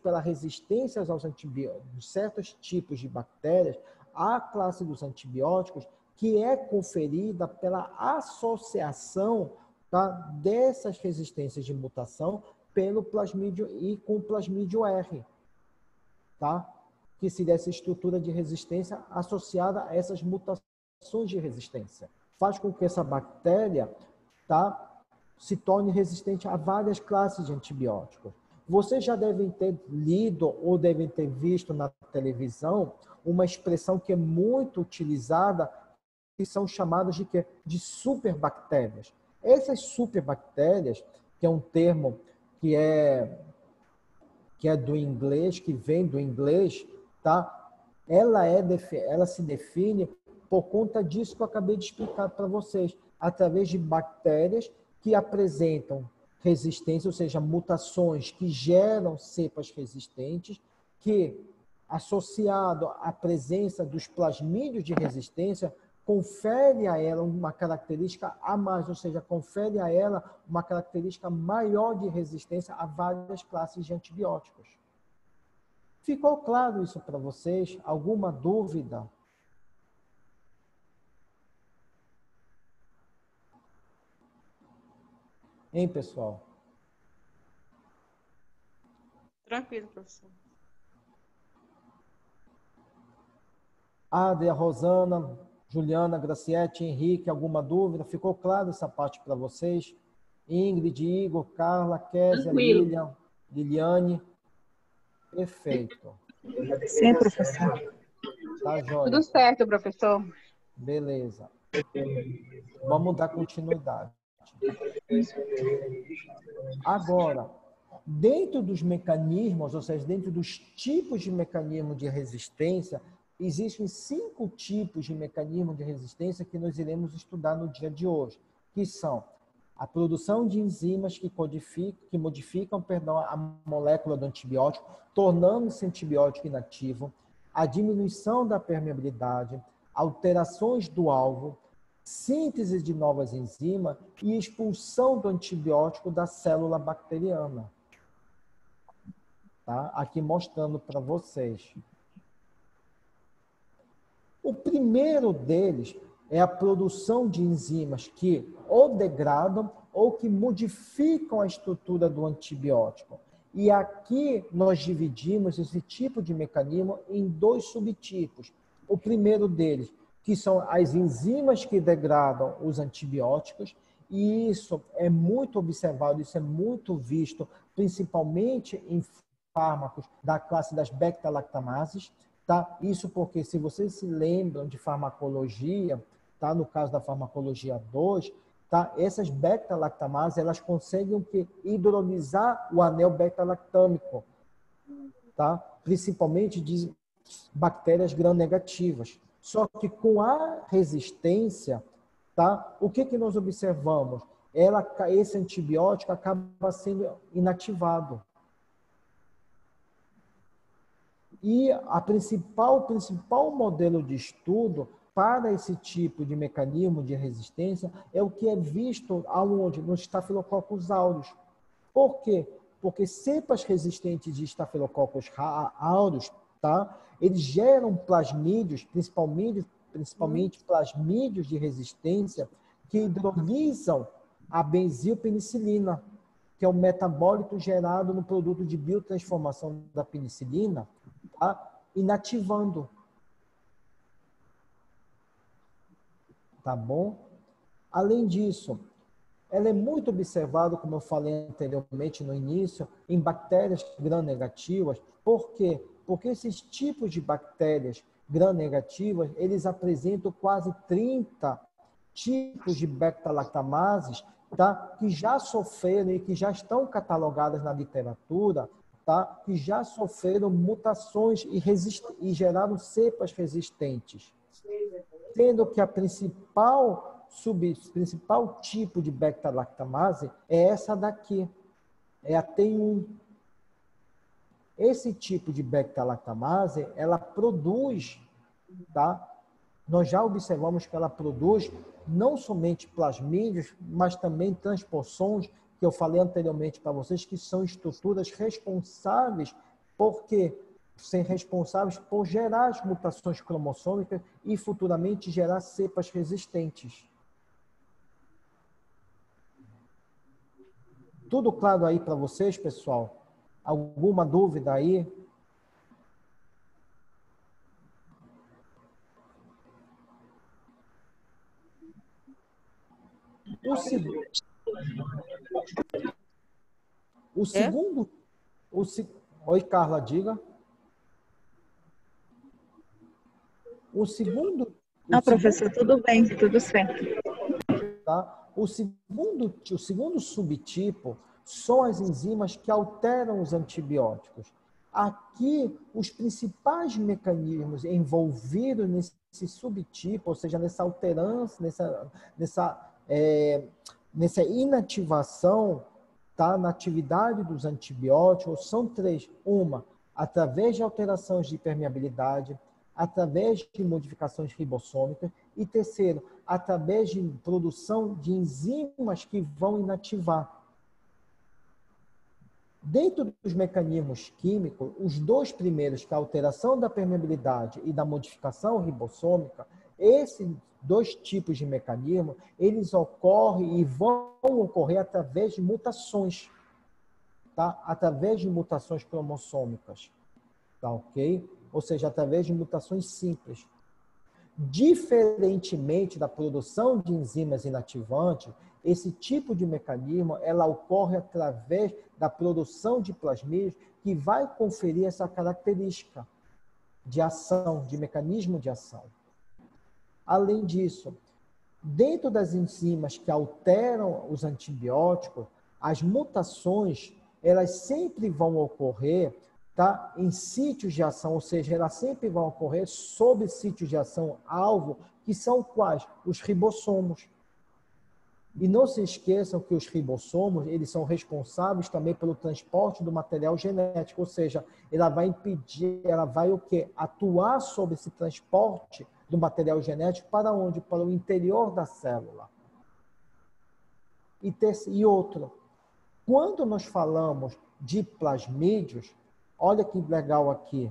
pela resistência aos antibióticos, certos tipos de bactérias, à classe dos antibióticos, que é conferida pela associação, tá, dessas resistências de mutação pelo plasmídio e com o plasmídio R, tá? Que seria essa estrutura de resistência associada a essas mutações de resistência. Faz com que essa bactéria, tá, se torne resistente a várias classes de antibióticos. Vocês já devem ter lido ou devem ter visto na televisão uma expressão que é muito utilizada, que são chamadas de quê? De superbactérias. Essas superbactérias, que é um termo que é do inglês, que vem do inglês, tá? Ela se define por conta disso que eu acabei de explicar para vocês, através de bactérias que apresentam resistência, ou seja, mutações que geram cepas resistentes, que, associado à presença dos plasmídios de resistência, confere a ela uma característica a mais, ou seja, confere a ela uma característica maior de resistência a várias classes de antibióticos. Ficou claro isso para vocês? Alguma dúvida? Hein, pessoal? Tranquilo, professor. Adria, Rosana, Juliana, Graciete, Henrique, alguma dúvida? Ficou claro essa parte para vocês? Ingrid, Igor, Carla, Kézia, Lilian, Liliane. Perfeito. Sim, professor. Tá, joia. Tudo certo, professor. Beleza. Vamos dar continuidade. Agora, dentro dos mecanismos, ou seja, dentro dos tipos de mecanismo de resistência, existem 5 tipos de mecanismo de resistência que nós iremos estudar no dia de hoje, que são a produção de enzimas que modificam a molécula do antibiótico, tornando esse antibiótico inativo, a diminuição da permeabilidade, alterações do alvo, síntese de novas enzimas e expulsão do antibiótico da célula bacteriana. Tá? Aqui mostrando para vocês. O primeiro deles é a produção de enzimas que ou degradam ou que modificam a estrutura do antibiótico. E aqui nós dividimos esse tipo de mecanismo em 2 subtipos. O primeiro deles, que são as enzimas que degradam os antibióticos, e isso é muito observado, isso é muito visto, principalmente em fármacos da classe das beta-lactamases, tá? Isso porque, se vocês se lembram de farmacologia, tá? No caso da farmacologia 2, tá? Essas beta-lactamases, elas conseguem o quê? Hidrolisar o anel beta-lactâmico, tá? Principalmente de bactérias gram-negativas. Só que com a resistência, tá? O que nós observamos? Esse antibiótico acaba sendo inativado. E o principal modelo de estudo para esse tipo de mecanismo de resistência é o que é visto aonde? Nos Staphylococcus aureus. Por quê? Porque cepas resistentes de Staphylococcus aureus, tá? Eles geram plasmídios, principalmente plasmídios de resistência, que hidrolisam a benzilpenicilina, que é o metabólito gerado no produto de biotransformação da penicilina, tá? Inativando. Tá bom? Além disso, ela é muito observada, como eu falei anteriormente no início, em bactérias gram-negativas. Por quê? Porque esses tipos de bactérias gram-negativas, eles apresentam quase 30 tipos de beta-lactamases, tá? Que já sofreram e que já estão catalogadas na literatura, tá? Que já sofreram mutações e geraram cepas resistentes. Sendo que a principal tipo de beta-lactamase é essa daqui, é a T1. Esse tipo de beta-lactamase, ela produz, tá? Nós já observamos que ela produz não somente plasmídios, mas também transpossons, que eu falei anteriormente para vocês, que são estruturas responsáveis por gerar as mutações cromossômicas e futuramente gerar cepas resistentes. Tudo claro aí para vocês, pessoal? Alguma dúvida aí? Oi, Carla, diga. Professor, tudo bem, tudo certo. Tá? O segundo subtipo são as enzimas que alteram os antibióticos. Aqui, os principais mecanismos envolvidos nesse subtipo, ou seja, nessa alterância, nessa inativação, tá, na atividade dos antibióticos, são três. Uma, através de alterações de permeabilidade, através de modificações ribossômicas, e terceiro, através de produção de enzimas que vão inativar. Dentro dos mecanismos químicos, os dois primeiros, que é a alteração da permeabilidade e da modificação ribossômica, esses dois tipos de mecanismo, eles ocorrem e vão ocorrer através de mutações, tá? Através de mutações cromossômicas, tá ok? Ou seja, através de mutações simples. Diferentemente da produção de enzimas inativantes, esse tipo de mecanismo, ela ocorre através da produção de plasmídios que vai conferir essa característica de ação, de mecanismo de ação. Além disso, dentro das enzimas que alteram os antibióticos, as mutações, elas sempre vão ocorrer, tá, em sítios de ação, ou seja, elas sempre vão ocorrer sobre sítios de ação alvo, que são quais? Os ribossomos. E não se esqueçam que os ribossomos, eles são responsáveis também pelo transporte do material genético, ou seja, ela vai impedir, ela vai o quê? Atuar sobre esse transporte do material genético para onde? Para o interior da célula. E outro, quando nós falamos de plasmídios, olha que legal aqui.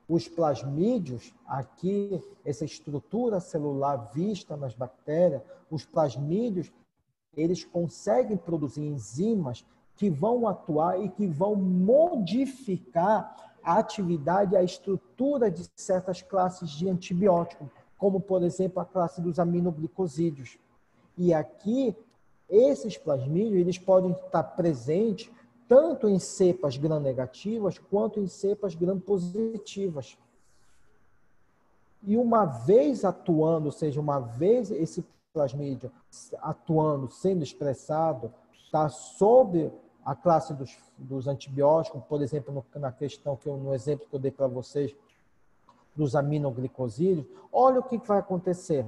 Os plasmídios, aqui, essa estrutura celular vista nas bactérias, os plasmídios, eles conseguem produzir enzimas que vão atuar e que vão modificar a atividade e a estrutura de certas classes de antibióticos, como, por exemplo, a classe dos aminoglicosídeos. E aqui, esses plasmídios, eles podem estar presentes tanto em cepas gram-negativas quanto em cepas gram-positivas. E uma vez atuando, ou seja, uma vez esse plasmídio atuando, sendo expressado, está sob a classe dos antibióticos, por exemplo, na questão no exemplo que eu dei para vocês, dos aminoglicosídeos, olha o que vai acontecer.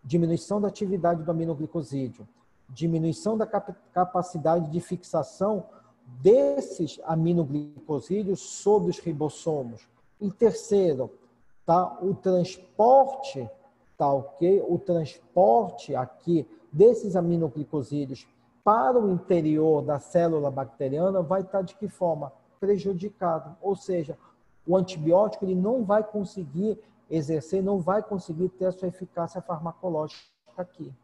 Diminuição da atividade do aminoglicosídeo, diminuição da capacidade de fixação desses aminoglicosídeos sobre os ribossomos. E terceiro, tá, o transporte, tá, ok? O transporte aqui desses aminoglicosídeos para o interior da célula bacteriana vai estar de que forma? Prejudicado. Ou seja, o antibiótico ele não vai conseguir exercer, não vai conseguir ter a sua eficácia farmacológica aqui.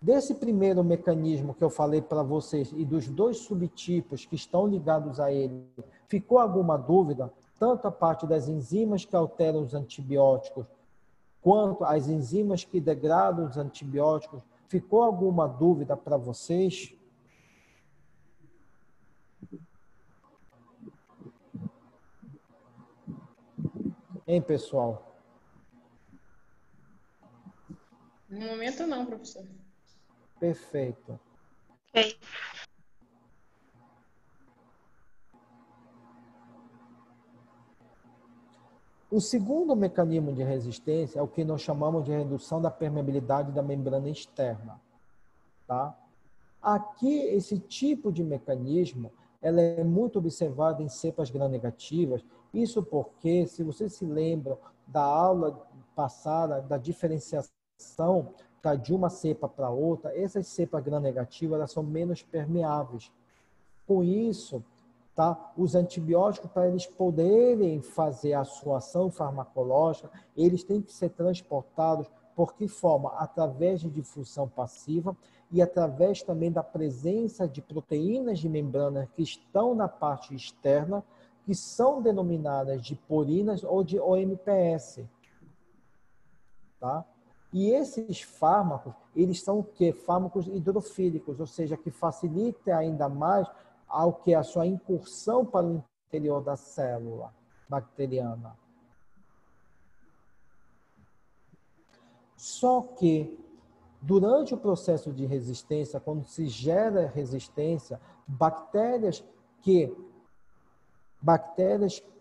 Desse primeiro mecanismo que eu falei para vocês e dos dois subtipos que estão ligados a ele, ficou alguma dúvida? Tanto a parte das enzimas que alteram os antibióticos, quanto as enzimas que degradam os antibióticos, ficou alguma dúvida para vocês? Hein, pessoal? No momento não, professor. Perfeito. Ok. O segundo mecanismo de resistência é o que nós chamamos de redução da permeabilidade da membrana externa. Tá? Aqui, esse tipo de mecanismo ela é muito observado em cepas gram-negativas. Isso porque, se vocês se lembram da aula passada, da diferenciação de uma cepa para outra, essas cepas gram-negativas elas são menos permeáveis. Com isso, tá, os antibióticos, para eles poderem fazer a sua ação farmacológica, eles têm que ser transportados por que forma? Através de difusão passiva e através também da presença de proteínas de membrana que estão na parte externa, que são denominadas de porinas ou de OMPS. Tá? E esses fármacos, eles são o quê? Fármacos hidrofílicos, ou seja, que facilitam ainda mais a sua incursão para o interior da célula bacteriana. Só que, durante o processo de resistência, quando se gera resistência, bactérias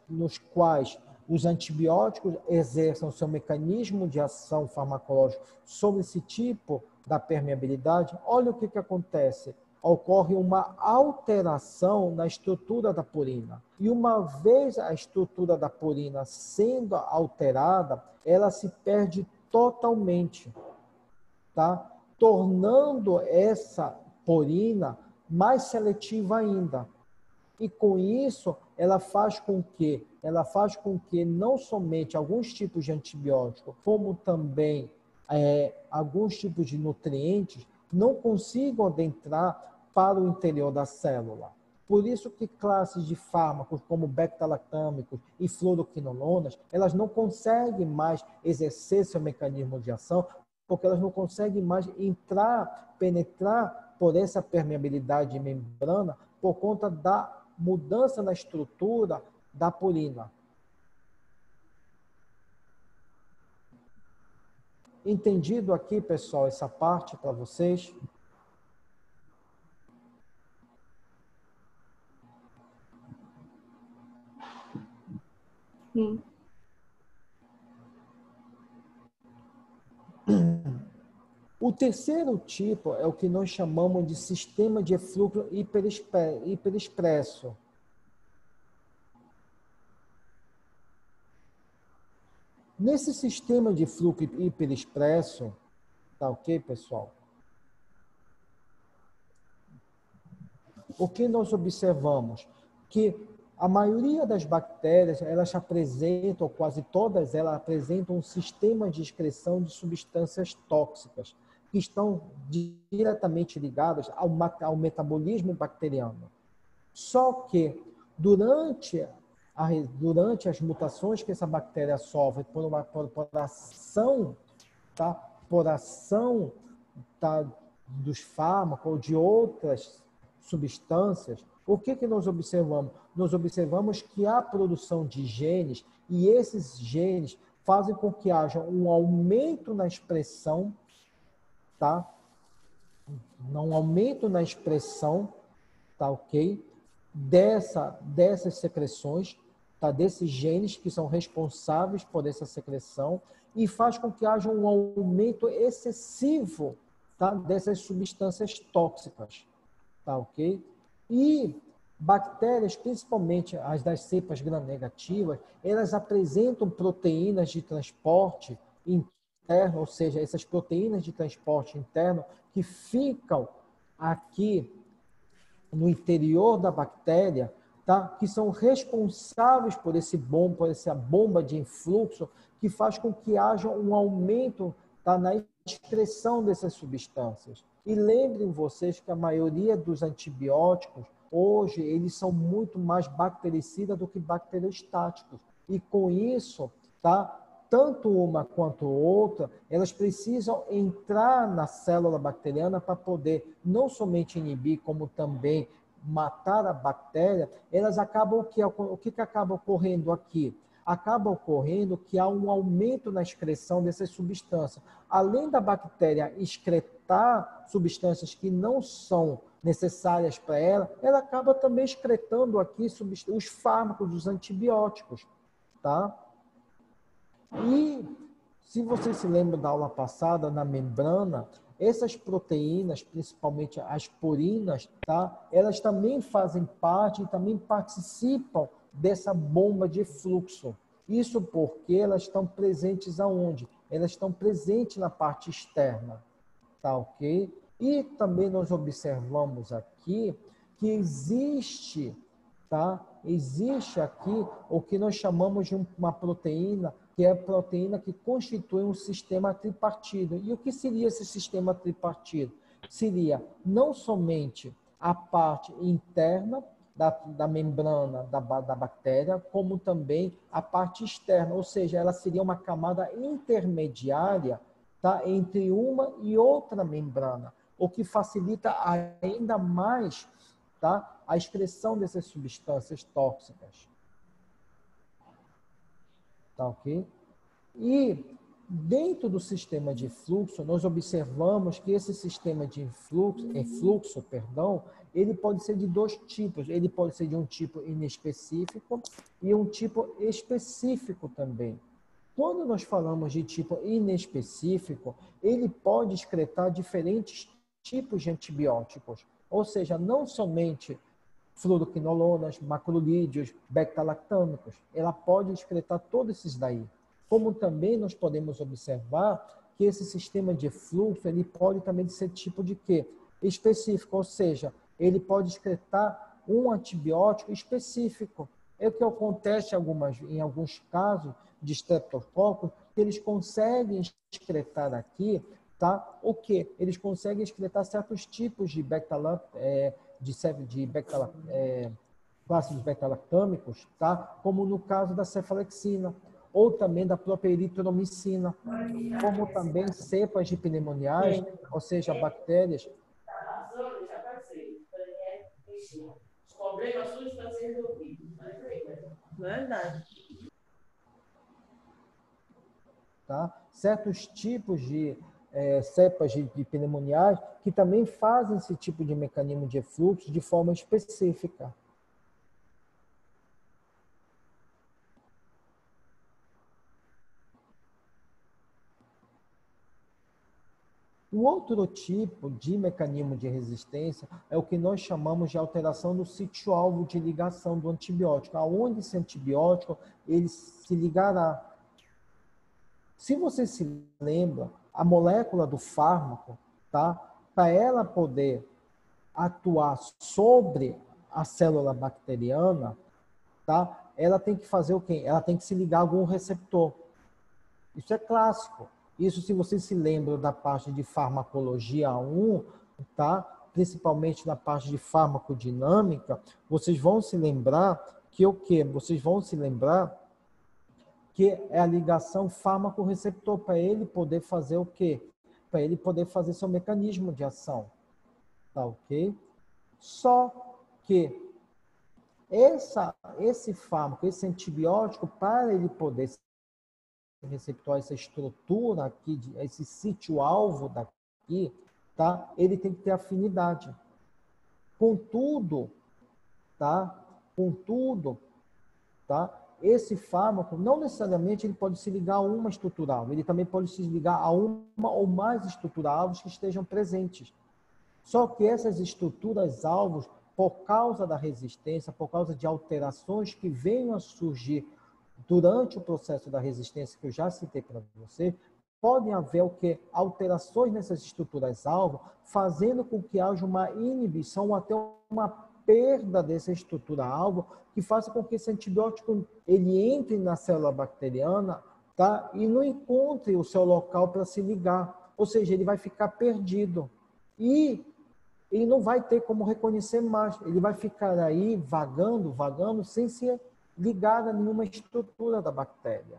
nos quais os antibióticos exerçam seu mecanismo de ação farmacológico sobre esse tipo da permeabilidade, olha o que acontece. Ocorre uma alteração na estrutura da purina. E uma vez a estrutura da purina sendo alterada, ela se perde totalmente, tá? Tornando essa purina mais seletiva ainda. E com isso, ela faz com que não somente alguns tipos de antibióticos, como também alguns tipos de nutrientes, não consigam adentrar para o interior da célula. Por isso que classes de fármacos como beta-lactâmicos e fluoroquinolonas, elas não conseguem mais exercer seu mecanismo de ação, porque elas não conseguem mais penetrar por essa permeabilidade de membrana por conta da mudança na estrutura da purina. Entendido aqui, pessoal, essa parte para vocês? Sim. O terceiro tipo é o que nós chamamos de sistema de eflúvio hiperexpresso. Nesse sistema de fluxo hiperexpresso, tá ok, pessoal? O que nós observamos? Que a maioria das bactérias, elas apresentam, quase todas elas apresentam um sistema de excreção de substâncias tóxicas, que estão diretamente ligadas ao metabolismo bacteriano. Só que, durante as mutações que essa bactéria sofre por ação dos fármacos ou de outras substâncias, o que que nós observamos? Nós observamos que há produção de genes e esses genes fazem com que haja um aumento na expressão, tá? Um aumento na expressão, tá ok? Dessas secreções, tá? Desses genes que são responsáveis por essa secreção e faz com que haja um aumento excessivo, tá? Dessas substâncias tóxicas, tá ok? E bactérias, principalmente as das cepas gram-negativas, elas apresentam proteínas de transporte interno, ou seja, essas proteínas de transporte interno que ficam aqui no interior da bactéria, tá? Que são responsáveis por essa bomba de influxo que faz com que haja um aumento, tá? Na excreção dessas substâncias. E lembrem vocês que a maioria dos antibióticos, hoje, eles são muito mais bactericidas do que bacteriostáticos. E com isso, tá? Tanto uma quanto outra, elas precisam entrar na célula bacteriana para poder não somente inibir, como também matar a bactéria. Elas acabam, o que acaba ocorrendo aqui? Acaba ocorrendo que há um aumento na excreção dessas substâncias. Além da bactéria excretar substâncias que não são necessárias para ela, ela acaba também excretando aqui os fármacos, os antibióticos, tá? E, se você se lembra da aula passada, na membrana, essas proteínas, principalmente as purinas, tá? Elas também fazem parte e também participam dessa bomba de fluxo. Isso porque elas estão presentes aonde? Elas estão presentes na parte externa, tá ok? E também nós observamos aqui que existe, tá? Existe aqui o que nós chamamos de uma proteína, que é a proteína que constitui um sistema tripartido. E o que seria esse sistema tripartido? Seria não somente a parte interna da membrana da bactéria, como também a parte externa, ou seja, ela seria uma camada intermediária, tá, entre uma e outra membrana, o que facilita ainda mais, tá, a excreção dessas substâncias tóxicas. Tá ok? E dentro do sistema de fluxo, nós observamos que esse sistema de fluxo, ele pode ser de dois tipos. Ele pode ser de um tipo inespecífico e um tipo específico também. Quando nós falamos de tipo inespecífico, ele pode excretar diferentes tipos de antibióticos. Ou seja, não somente fluoroquinolonas, macrolídeos, beta-lactâmicos. Ela pode excretar todos esses daí. Como também nós podemos observar que esse sistema de fluxo, ele pode também ser tipo de quê? Específico, ou seja, ele pode excretar um antibiótico específico. É o que acontece em alguns casos de estreptococcus, que eles conseguem excretar aqui, tá? O quê? Eles conseguem excretar certos tipos de classes beta-lactâmicos, tá? Como no caso da cefalexina, ou também da própria eritromicina, como também cepas de pneumoniais, ou seja, bactérias. Os problemas todos estão sendo resolvidos. Verdade. Tá? Certos tipos de cepas de pneumoniais que também fazem esse tipo de mecanismo de fluxo de forma específica. O outro tipo de mecanismo de resistência é o que nós chamamos de alteração do sítio-alvo de ligação do antibiótico, aonde esse antibiótico ele se ligará. Se você se lembra, a molécula do fármaco, tá? Para ela poder atuar sobre a célula bacteriana, tá? Ela tem que fazer o quê? Ela tem que se ligar a algum receptor. Isso é clássico. Isso, se vocês se lembram da parte de farmacologia 1, tá? Principalmente na parte de farmacodinâmica, vocês vão se lembrar que o quê? Vocês vão se lembrar que é a ligação fármaco-receptor, para ele poder fazer o quê? Para ele poder fazer seu mecanismo de ação. Tá ok? Só que esse fármaco, esse antibiótico, para ele poder ser receptor, essa estrutura aqui, esse sítio-alvo daqui, tá? Ele tem que ter afinidade. Contudo, tá? Esse fármaco, não necessariamente ele pode se ligar a uma estrutura-alvo, ele também pode se ligar a uma ou mais estrutura-alvos que estejam presentes. Só que essas estruturas-alvos, por causa da resistência, por causa de alterações que venham a surgir durante o processo da resistência, que eu já citei para você, podem haver o quê? Alterações nessas estruturas-alvo, fazendo com que haja uma inibição ou até uma perda dessa estrutura-alvo, que faça com que esse antibiótico ele entre na célula bacteriana, tá? E não encontre o seu local para se ligar. Ou seja, ele vai ficar perdido. E ele não vai ter como reconhecer mais. Ele vai ficar aí vagando, sem ser ligado a nenhuma estrutura da bactéria.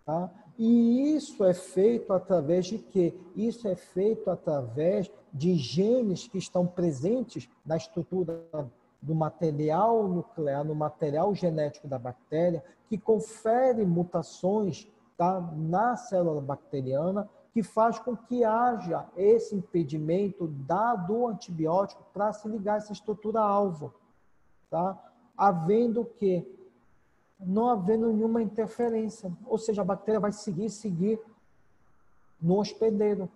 Tá? E isso é feito através de quê? Isso é feito através de genes que estão presentes na estrutura do material nuclear, no material genético da bactéria, que confere mutações, tá, na célula bacteriana, que faz com que haja esse impedimento do antibiótico para se ligar a essa estrutura-alvo. Tá? Não havendo nenhuma interferência. Ou seja, a bactéria vai seguir no hospedeiro.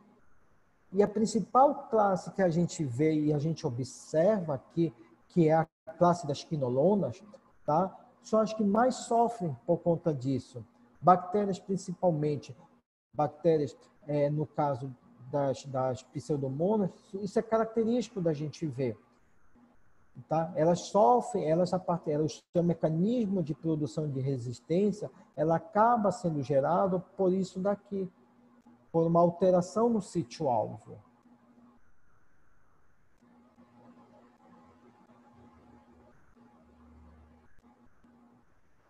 E a principal classe que a gente vê e a gente observa aqui, que é a classe das quinolonas, tá? São as que mais sofrem por conta disso. Bactérias, principalmente, no caso das pseudomonas, isso é característico da gente ver. Tá? Elas sofrem, elas têm um mecanismo de produção de resistência, ela acaba sendo gerado por isso daqui, por uma alteração no sítio-alvo.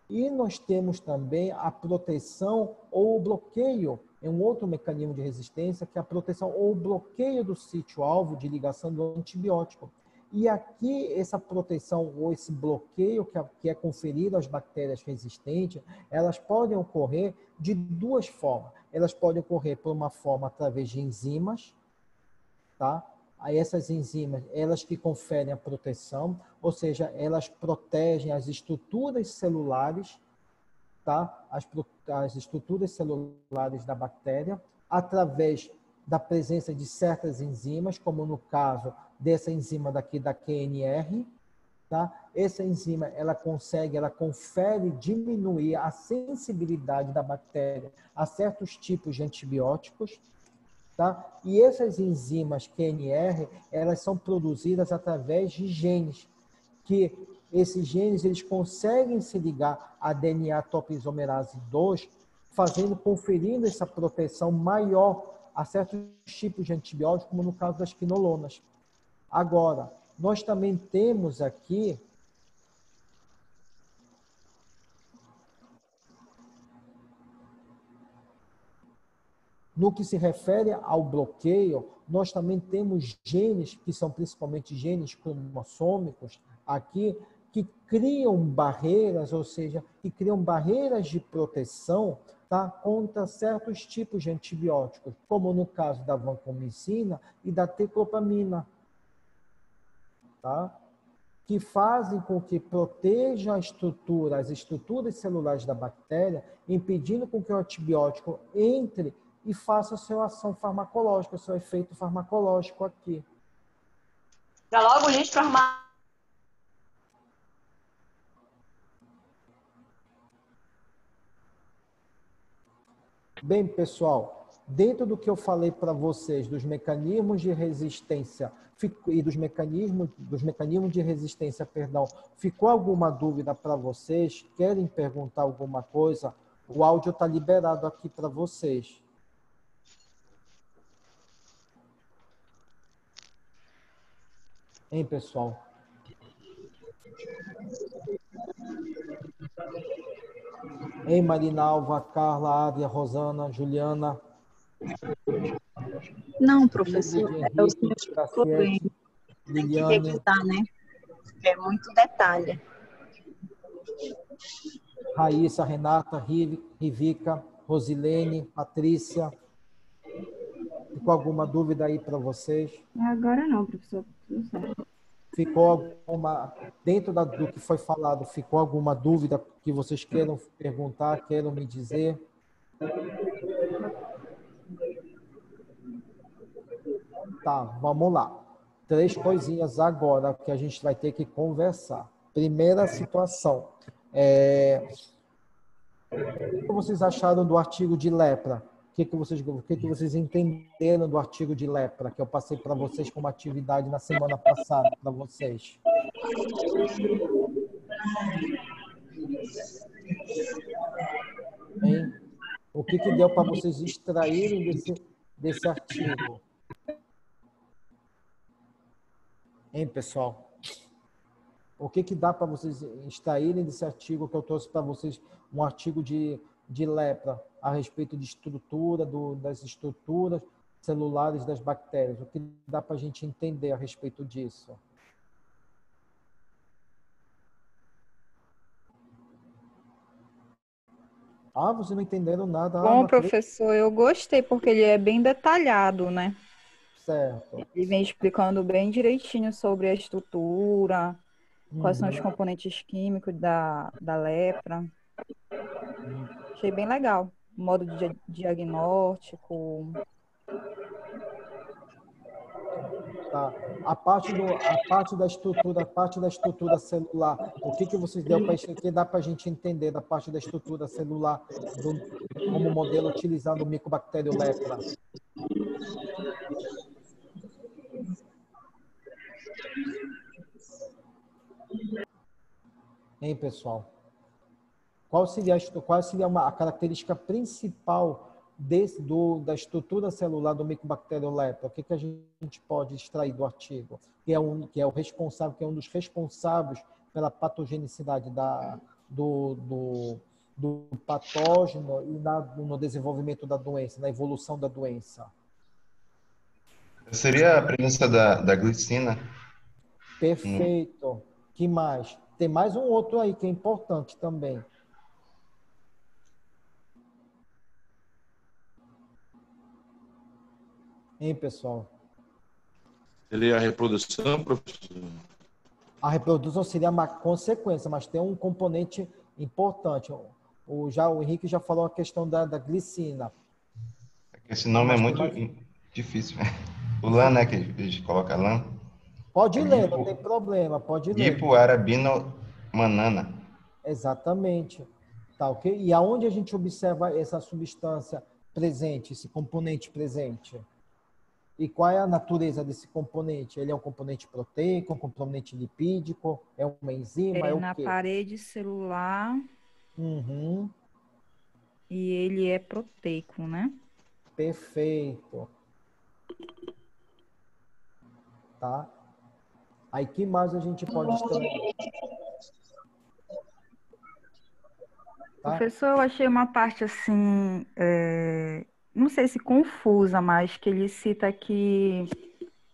E nós temos também a proteção ou o bloqueio, é um outro mecanismo de resistência, que é a proteção ou o bloqueio do sítio-alvo de ligação do antibiótico. E aqui, essa proteção ou esse bloqueio que é conferido às bactérias resistentes, elas podem ocorrer de duas formas. Elas podem ocorrer por uma forma através de enzimas, tá? Aí essas enzimas, elas que conferem a proteção, ou seja, elas protegem as estruturas celulares, tá? As estruturas celulares da bactéria, através da presença de certas enzimas, como no caso dessa enzima daqui da QNR, tá? Essa enzima, ela confere diminuir a sensibilidade da bactéria a certos tipos de antibióticos, tá? E essas enzimas QNR, elas são produzidas através de genes, que esses genes eles conseguem se ligar a DNA topoisomerase 2, conferindo essa proteção maior a certos tipos de antibióticos, como no caso das quinolonas. Agora, nós também temos aqui no que se refere ao bloqueio, nós também temos genes, que são principalmente genes cromossômicos, aqui, que criam barreiras, ou seja, que criam barreiras de proteção, tá, contra certos tipos de antibióticos, como no caso da vancomicina e da teclopamina, tá? Que fazem com que protejam as estruturas celulares da bactéria, impedindo com que o antibiótico entre e faça a sua ação farmacológica, o seu efeito farmacológico aqui. Já logo, gente, para arrumar. Bem, pessoal, dentro do que eu falei para vocês dos mecanismos de resistência e dos mecanismos de resistência, perdão, ficou alguma dúvida para vocês? Querem perguntar alguma coisa? O áudio está liberado aqui para vocês. Hein, pessoal? Hein, Marinalva, Carla, Ádia, Rosana, Juliana? Não, professor, Ingrid, é o Henrique, senhor explicou bem. Graciete, Tem que Liliane, revisar, né? É muito detalhe. Raíssa, Renata, Rivica, Rosilene, Patrícia. Ficou alguma dúvida aí para vocês? Agora não, professor. Tudo certo. Ficou alguma, dentro do que foi falado, ficou alguma dúvida que vocês queiram perguntar, queiram me dizer? Tá, vamos lá. 3 coisinhas agora que a gente vai ter que conversar. Primeira situação. O que vocês acharam do artigo de lepra? O que vocês entenderam do artigo de lepra que eu passei para vocês como atividade na semana passada para vocês? Hein? O que deu para vocês extraírem desse artigo? Hein, pessoal? O que dá para vocês extraírem desse artigo que eu trouxe para vocês, um artigo de lepra a respeito de estrutura, das estruturas celulares das bactérias? O que dá para a gente entender a respeito disso? Ah, vocês não entenderam nada. Bom, professor, eu gostei porque ele é bem detalhado, né? Certo. Ele vem explicando bem direitinho sobre a estrutura, quais são os componentes químicos da lepra. Achei bem legal. Modo de diagnóstico. Tá. A parte da estrutura celular, o que vocês deu para que dá para a gente entender da parte da estrutura celular como modelo utilizando o Mycobacterium lepra? Hein, pessoal? Qual seria a característica principal da estrutura celular do Mycobacterium lepra? O que a gente pode extrair do artigo? Que é um dos responsáveis pela patogenicidade do patógeno e no desenvolvimento da doença, na evolução da doença. Seria a presença da glicina. Perfeito. Que mais? Tem mais um outro aí que é importante também. Hein, pessoal? Seria a reprodução, professor? A reprodução seria uma consequência, mas tem um componente importante. O Henrique já falou a questão da glicina. Esse nome é muito difícil. O LAN, né? Que a gente coloca LAN. Pode ler, não tem problema, pode ler. Hipoarabinomanana. Exatamente. Tá, ok? E aonde a gente observa essa substância presente, esse componente presente? E qual é a natureza desse componente? Ele é um componente proteico, um componente lipídico, é uma enzima, é o na quê? parede celular. Uhum. E ele é proteico, né? Perfeito. Tá? Aí, que mais a gente pode extrair? Tá? Professor, eu achei uma parte assim, não sei se confusa, mas que ele cita que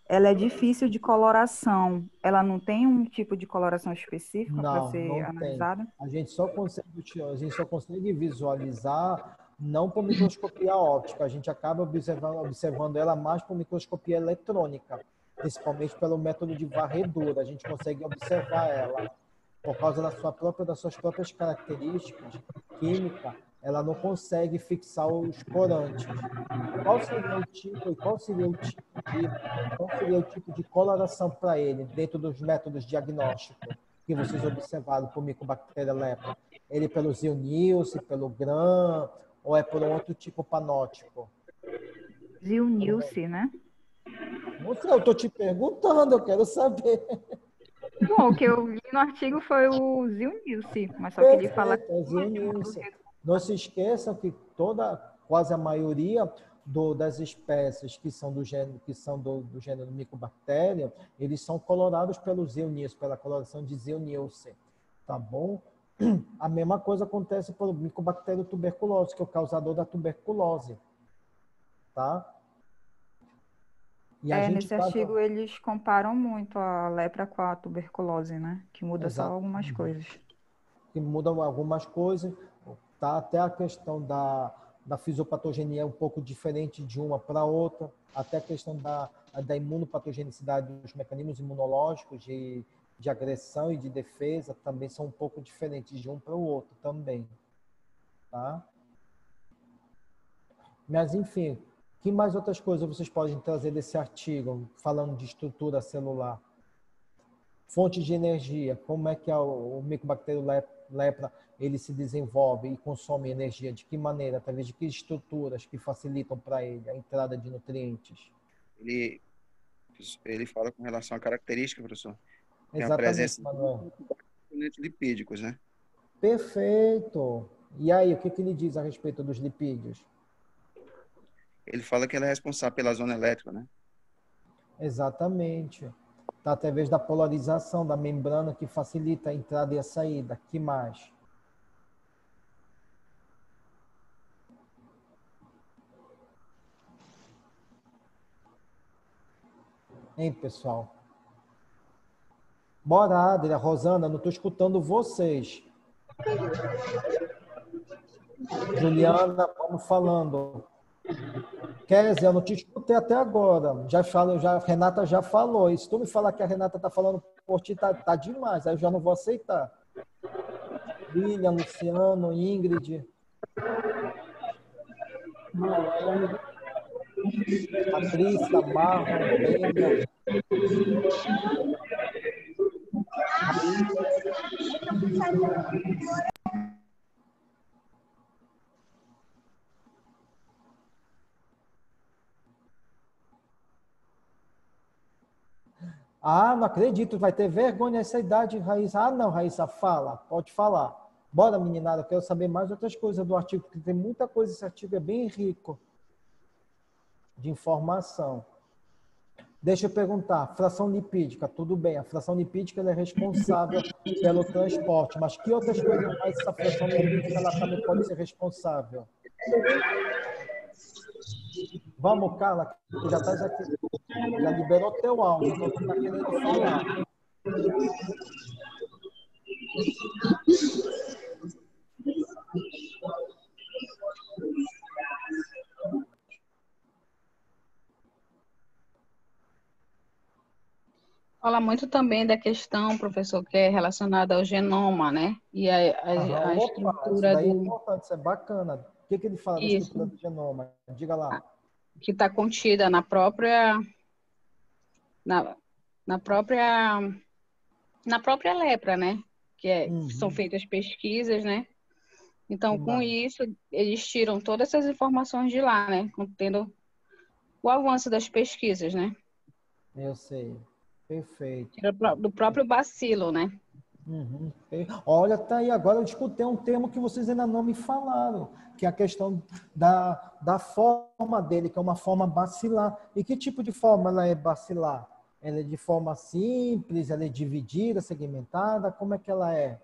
ela é difícil de coloração. Ela não tem um tipo de coloração específica para ser analisada? A gente só consegue visualizar não por microscopia óptica, a gente acaba observando ela mais por microscopia eletrônica, principalmente pelo método de varredura. A gente consegue observar ela por causa das suas próprias características químicas. Ela não consegue fixar os corantes. Qual seria o tipo de coloração para ele dentro dos métodos diagnósticos que vocês observaram por Mycobacterium lepra? Ele pelo Zilnius, pelo Gram, ou é por um outro tipo panótipo? Zilnius, né? Não sei, eu estou te perguntando, eu quero saber. Bom, o que eu li no artigo foi o Zilnius, mas só que ele fala... Não se esqueça que quase a maioria das espécies que são do gênero Mycobacterium, eles são colorados pelo Zilnius, pela coloração de Zilnius, tá bom? A mesma coisa acontece pelo Mycobacterium tuberculose, que é o causador da tuberculose, tá? E a gente Nesse tá... artigo eles comparam muito a lepra com a tuberculose, né? Que muda só Exato. algumas coisas. Que mudam algumas coisas, tá? Até a questão da fisiopatogenia é um pouco diferente de uma para outra, até a questão da imunopatogenicidade dos mecanismos imunológicos de agressão e de defesa também são um pouco diferentes de um para o outro também, tá? Mas, enfim, que mais outras coisas vocês podem trazer desse artigo, falando de estrutura celular? Fontes de energia, como é que o micobactério lepra ele se desenvolve e consome energia? De que maneira? Através de que estruturas que facilitam para ele a entrada de nutrientes? Ele fala com relação à característica, professor. Tem a Exatamente, presença Manuel. de componentes lipídicos, né? Perfeito. E aí, o que ele diz a respeito dos lipídios? Ele fala que ela é responsável pela zona elétrica, né? Exatamente. Tá através da polarização da membrana que facilita a entrada e a saída. Que mais? Hein, pessoal? Bora, Adria, Rosana, não estou escutando vocês. Juliana, vamos falando. Kézia, eu não te escutei até agora. A Renata já falou. E se tu me falar que a Renata está falando por ti, tá demais. Aí eu já não vou aceitar. Lilian, Luciano, Ingrid. Patrícia, Marlon, Brenda. Ah, não acredito, vai ter vergonha essa idade, Raíssa. Ah, não, Raíssa, fala, pode falar. Bora, meninada, eu quero saber mais outras coisas do artigo, porque tem muita coisa, esse artigo é bem rico de informação. Deixa eu perguntar, fração lipídica, tudo bem, a fração lipídica ela é responsável pelo transporte, mas que outras coisas mais essa fração lipídica ela também pode ser responsável? Vamos, Carla, tu já estás aqui, já liberou teu áudio, então tu está querendo falar. Fala muito também da questão, professor, que é relacionada ao genoma, né? E a estrutura isso daí é do... importante, isso é bacana. O que ele fala da estrutura do genoma? Diga lá. Que está contida na própria lepra, né? Que são feitas pesquisas, né? Então, com isso, eles tiram todas essas informações de lá, né? Contendo o avanço das pesquisas, né? Eu sei. Perfeito. Do próprio bacilo, né? Olha, tá aí, agora eu escutei um termo que vocês ainda não me falaram, que é a questão da forma dele, que é uma forma bacilar. E que tipo de forma ela é bacilar? Ela é de forma simples, ela é dividida, segmentada, como é que ela é?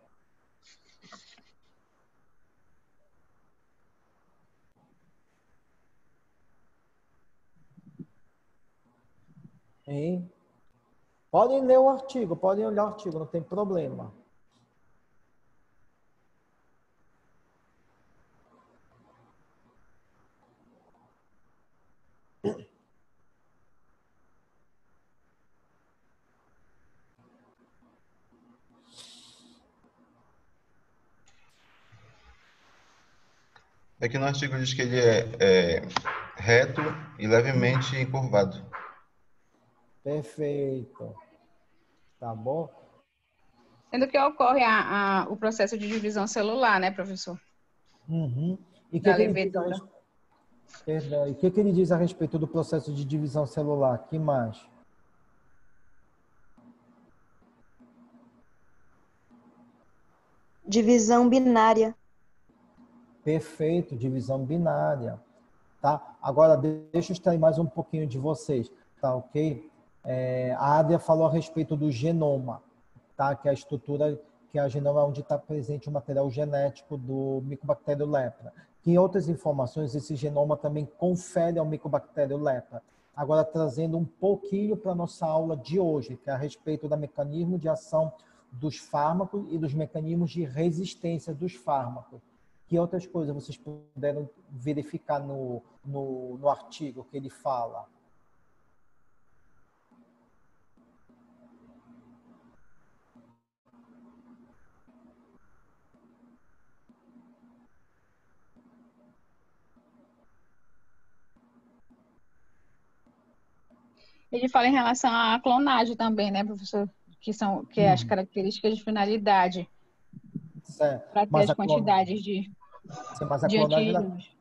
Hein? Podem ler o artigo, podem olhar o artigo, não tem problema. Aqui no artigo diz que ele é reto e levemente encurvado. Perfeito. Tá bom? Sendo que ocorre o processo de divisão celular, né, professor? E que ele diz a respeito do processo de divisão celular? Que mais? Divisão binária. Perfeito, divisão binária. Tá? Agora, deixa eu extrair mais um pouquinho de vocês, tá ok? A Adria falou a respeito do genoma, tá? Que é a estrutura, que é a genoma onde está presente o material genético do micobactério lepra. Que em outras informações, esse genoma também confere ao micobactério lepra Agora, trazendo um pouquinho para a nossa aula de hoje, que é a respeito do mecanismo de ação dos fármacos e dos mecanismos de resistência dos fármacos. Que outras coisas vocês puderam verificar no artigo que ele fala? Ele fala em relação à clonagem também, né, professor? Que é as características de finalidade. Para ter as quantidades de clonagem antígenos.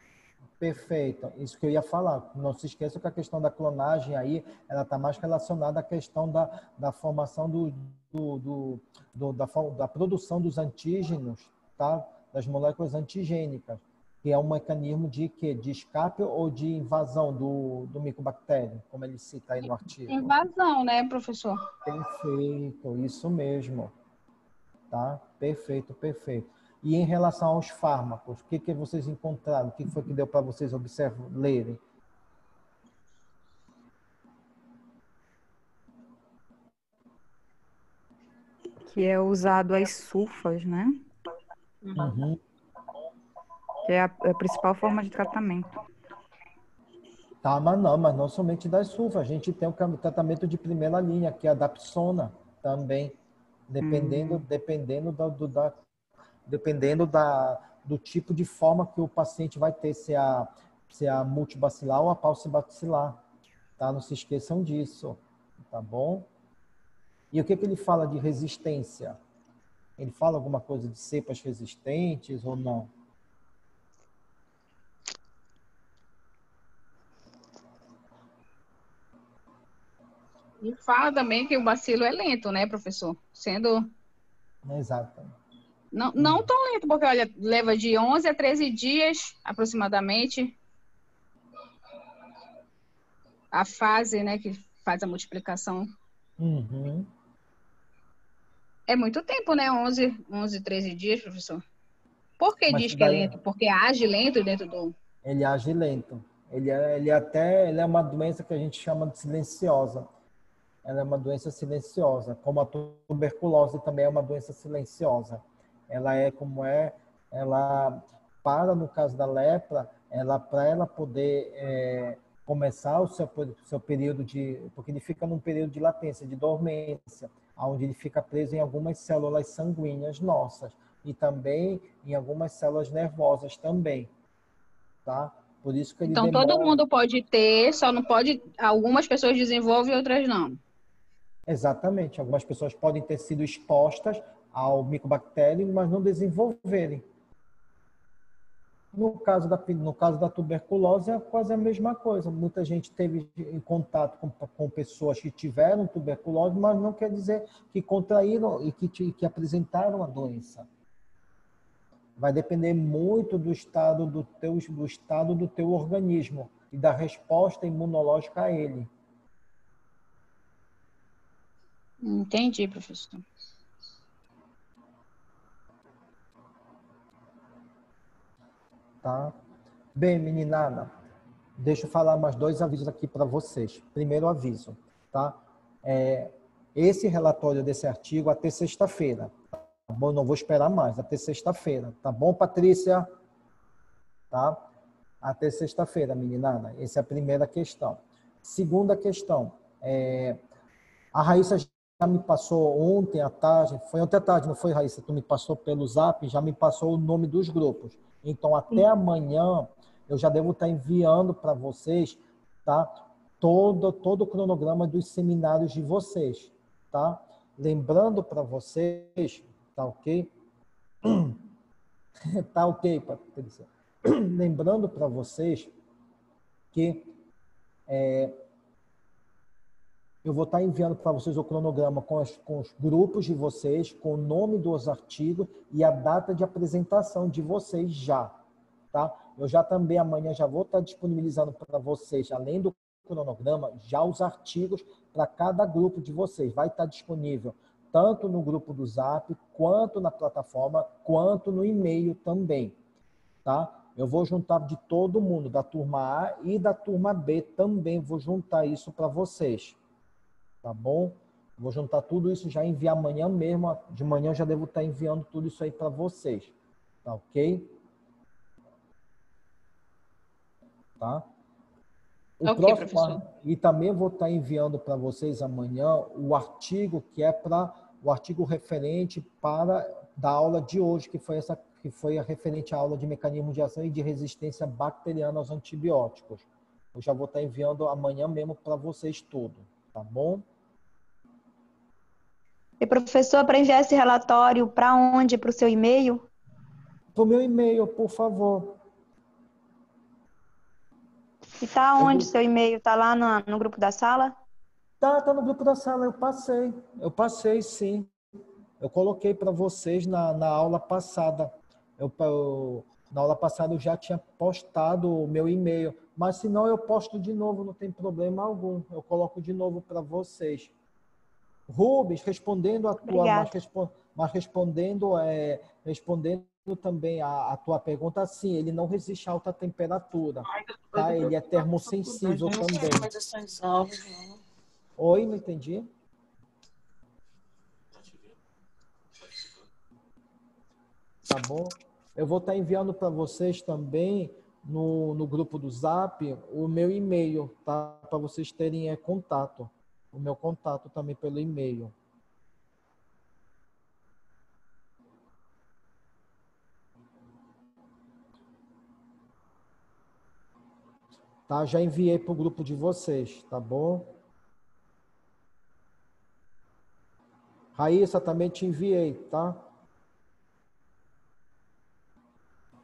Perfeito. Isso que eu ia falar. Não se esqueça que a questão da clonagem aí, ela está mais relacionada à questão da formação da produção dos antígenos, tá? Das moléculas antigênicas, que é um mecanismo de quê? De escape ou de invasão do micobactério, como ele cita aí no artigo. Invasão, né, professor? Perfeito, isso mesmo. Tá? Perfeito, perfeito. E em relação aos fármacos, o que vocês encontraram? O que foi que deu para vocês lerem? Que é usado as sulfas, né? Uhum. Que é a principal forma de tratamento. Tá, mas não somente das sulfas. A gente tem o tratamento de primeira linha, que é a Dapsona também. Dependendo do tipo de forma que o paciente vai ter, se é a multibacilar ou a paucibacilar. Tá? Não se esqueçam disso. Tá bom? E o que ele fala de resistência? Ele fala alguma coisa de cepas resistentes ou não? E fala também que o bacilo é lento, né, professor? Sendo... Exato. Não tão lento, porque, olha, leva de 11 a 13 dias, aproximadamente, a fase, né, que faz a multiplicação. Uhum. É muito tempo, né? 11, 13 dias, professor. Por que diz que é lento? Porque age lento dentro do... Ele age lento. Ele é uma doença que a gente chama de silenciosa. Ela é uma doença silenciosa, como a tuberculose também é uma doença silenciosa. No caso da lepra, para ela poder começar o seu período porque ele fica num período de latência, de dormência, onde ele fica preso em algumas células sanguíneas nossas e também em algumas células nervosas também, tá? Por isso que ele Então, todo mundo pode ter, só não pode... Algumas pessoas desenvolvem e outras não. Exatamente. Algumas pessoas podem ter sido expostas ao micobactério, mas não desenvolverem. No caso da tuberculose, é quase a mesma coisa. Muita gente teve em contato com pessoas que tiveram tuberculose, mas não quer dizer que contraíram e que apresentaram a doença. Vai depender muito do estado do teu organismo e da resposta imunológica a ele. Entendi, professor. Tá? Bem, meninada, deixa eu falar mais 2 avisos aqui para vocês. Primeiro aviso, tá? Esse relatório desse artigo até sexta-feira. Tá bom? Não vou esperar mais, até sexta-feira. Tá bom, Patrícia? Tá? Até sexta-feira, meninada. Essa é a primeira questão. Segunda questão, a Raíssa já me passou ontem à tarde, foi ontem à tarde, não foi, Raíssa? Tu me passou pelo Zap, já me passou o nome dos grupos. Então, até amanhã, eu já devo estar enviando para vocês, tá? Todo o cronograma dos seminários de vocês, tá? Lembrando para vocês, tá ok? Tá ok, Patrícia. Lembrando para vocês que eu vou estar enviando para vocês o cronograma com os grupos de vocês, com o nome dos artigos e a data de apresentação de vocês já, tá? Eu já também amanhã já vou estar disponibilizando para vocês, além do cronograma, já os artigos para cada grupo de vocês. Vai estar disponível tanto no grupo do Zap, quanto na plataforma, quanto no e-mail também, tá? Eu vou juntar de todo mundo, da turma A e da turma B também, vou juntar isso para vocês, tá bom? Vou juntar tudo isso, já enviar amanhã mesmo, de manhã eu já devo estar enviando tudo isso aí para vocês, tá ok? Tá? Ok, professor. E também vou estar enviando para vocês amanhã o artigo que é para o artigo referente da aula de hoje, que foi a referente à aula de mecanismo de ação e de resistência bacteriana aos antibióticos. Eu já vou estar enviando amanhã mesmo para vocês tudo, tá bom? E professor, para enviar esse relatório, para onde? Para o seu e-mail? Para o meu e-mail, por favor. E tá onde seu e-mail? Tá lá no grupo da sala? Tá no grupo da sala, eu passei sim. Eu coloquei para vocês na aula passada. Na aula passada eu já tinha postado o meu e-mail, mas se não eu posto de novo, não tem problema algum. Eu coloco de novo para vocês. Rubens, respondendo a tua, mas respondendo também a tua pergunta, sim, ele não resiste a alta temperatura, tá? Ele é termossensível também. Oi, não entendi. Tá bom? Eu vou estar enviando para vocês também no grupo do Zap o meu e-mail, tá? Para vocês terem contato. O meu contato também pelo e-mail. Tá? Já enviei para o grupo de vocês, tá bom? Raíssa, também te enviei, tá?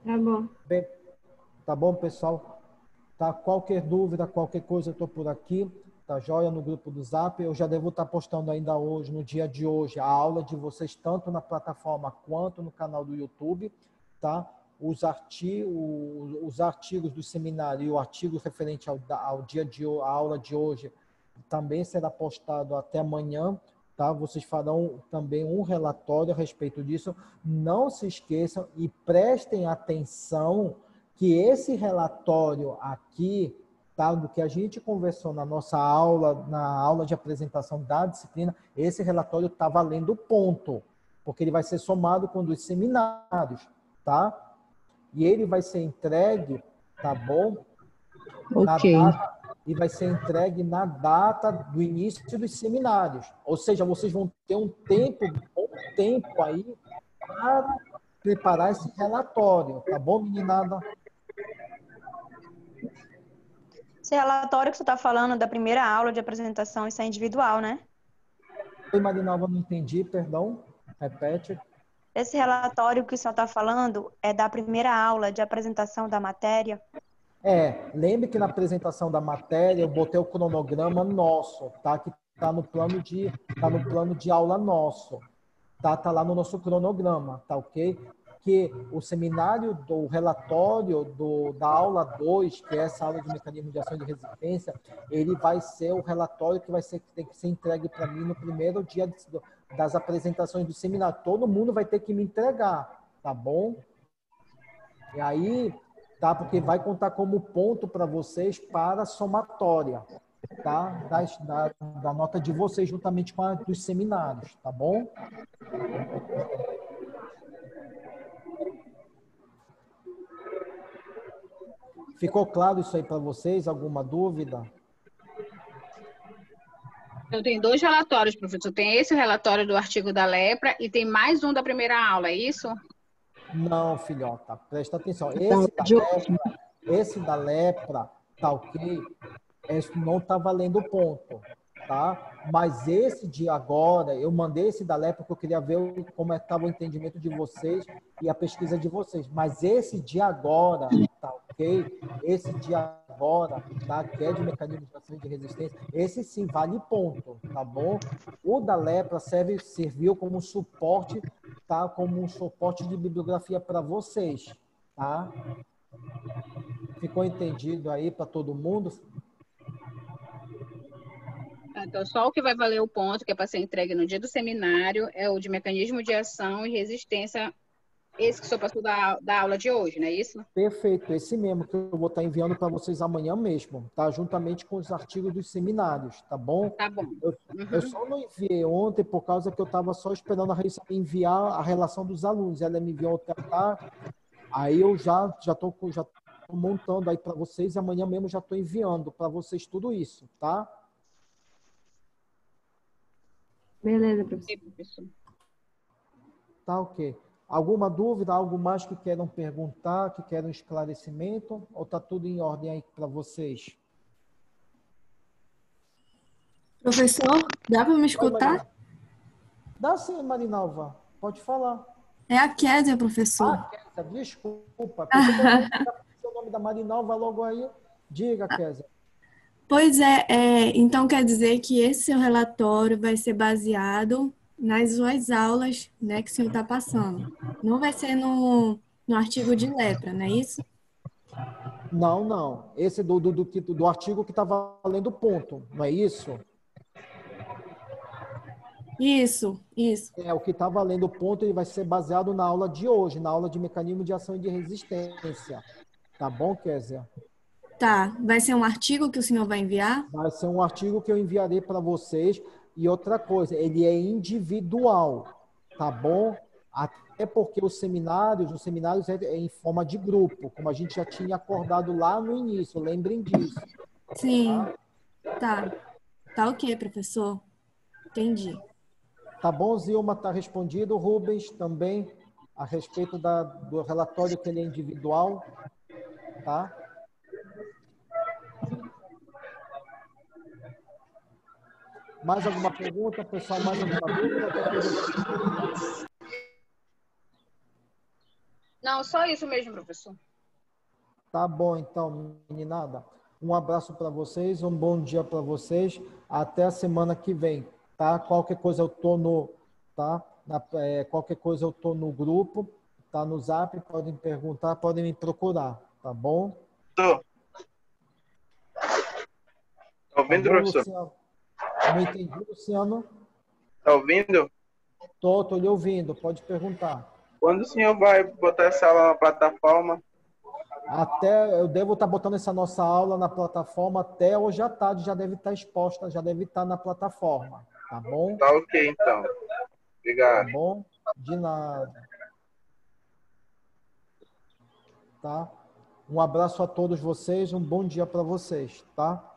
Tá bom. Bem, tá bom, pessoal? Tá? Qualquer dúvida, qualquer coisa, eu estou por aqui. Tá joia no grupo do Zap. Eu já devo estar postando ainda hoje, no dia de hoje, a aula de vocês, tanto na plataforma quanto no canal do YouTube, tá? Os artigos do seminário e o artigo referente ao dia de a aula de hoje também será postado até amanhã, tá? Vocês farão também um relatório a respeito disso. Não se esqueçam e prestem atenção que esse relatório aqui, tá, do que a gente conversou na nossa aula, na aula de apresentação da disciplina, esse relatório está valendo ponto, porque ele vai ser somado com os seminários, tá? E ele vai ser entregue, tá bom? E vai ser entregue na data do início dos seminários. Ou seja, vocês vão ter um tempo aí para preparar esse relatório, tá bom, meninada? Esse relatório que você está falando da primeira aula de apresentação, isso é individual, né? Oi, Marinalva, não entendi, perdão. Repete. Esse relatório que o senhor está falando é da primeira aula de apresentação da matéria? Lembre que na apresentação da matéria eu botei o cronograma nosso, tá? Que tá no plano de aula nosso, tá? Tá lá no nosso cronograma, tá ok? Que o seminário do relatório da aula 2, que é essa aula de mecanismo de ação e de resistência, ele vai ser o relatório que tem que ser entregue para mim no primeiro dia das apresentações do seminário. Todo mundo vai ter que me entregar, tá bom? E aí, tá? Porque vai contar como ponto para vocês para a somatória, tá? Da nota de vocês juntamente com a dos seminários, tá bom? Ficou claro isso aí para vocês? Alguma dúvida? Eu tenho 2 relatórios, professor. Tem esse relatório do artigo da lepra e tem mais um da primeira aula, é isso? Não, filhota, presta atenção. Esse da lepra, tá ok? Esse não tá valendo ponto, tá? Mas esse de agora, eu mandei esse da lepra porque eu queria ver como estava o entendimento de vocês e a pesquisa de vocês. Mas esse de agora, tá ok? Esse de agora, tá? Que é de mecanismo de ação e de resistência, esse sim vale ponto, tá bom? O da lepra serviu como suporte, tá? Como um suporte de bibliografia para vocês, tá? Ficou entendido aí para todo mundo? Então, só o que vai valer o ponto, que é para ser entregue no dia do seminário, é o de mecanismo de ação e resistência Esse que o senhor passou da aula de hoje, não é isso? Perfeito, esse mesmo que eu vou estar enviando para vocês amanhã mesmo, tá? Juntamente com os artigos dos seminários, tá bom? Tá bom. Eu só não enviei ontem por causa que eu estava só esperando a Raíssa enviar a relação dos alunos. Ela me enviou ontem à tarde, aí eu já tô montando aí para vocês e amanhã mesmo já estou enviando para vocês tudo isso, tá? Beleza, professor. Tá ok. Alguma dúvida, algo mais que queiram perguntar, que queiram esclarecimento? Ou tá tudo em ordem aí para vocês? Professor, dá para me escutar? Dá sim, Marinalva. Pode falar. É a Kézia, professor. Kézia, desculpa. O nome da Marinalva logo aí. Diga, Kézia. Pois é, então quer dizer que esse seu relatório vai ser baseado nas suas aulas, né, que o senhor está passando. Não vai ser no artigo de lepra, não é isso? Não. Esse do artigo que está valendo ponto, não é isso? Isso. O que está valendo ponto, ele vai ser baseado na aula de hoje, na aula de mecanismo de ação e de resistência. Tá bom, Kézia? Tá. Vai ser um artigo que o senhor vai enviar? Vai ser um artigo que eu enviarei para vocês. E outra coisa, ele é individual, tá bom? Até porque os seminários é em forma de grupo, como a gente já tinha acordado lá no início, lembrem disso. Sim. Tá. Tá ok, professor. Entendi. Tá bom, Zilma? Tá respondido. Rubens também, a respeito do relatório que ele é individual, tá? Mais alguma pergunta, pessoal? Mais alguma dúvida? Não, só isso mesmo, professor. Tá bom, então, meninada. Um abraço para vocês, um bom dia para vocês. Até a semana que vem, tá? Qualquer coisa eu tô qualquer coisa eu tô no grupo, tá no Zap, podem perguntar, podem me procurar, tá bom? Tô. Tá ouvindo, professor? Luciano? Não entendi, Luciano. Tá ouvindo? Tô lhe ouvindo, pode perguntar. Quando o senhor vai botar essa aula na plataforma? Eu devo estar botando essa nossa aula na plataforma até hoje à tarde, já deve estar exposta, já deve estar na plataforma, tá bom? Tá ok, então. Obrigado. Tá bom? De nada. Tá? Um abraço a todos vocês, um bom dia para vocês, tá?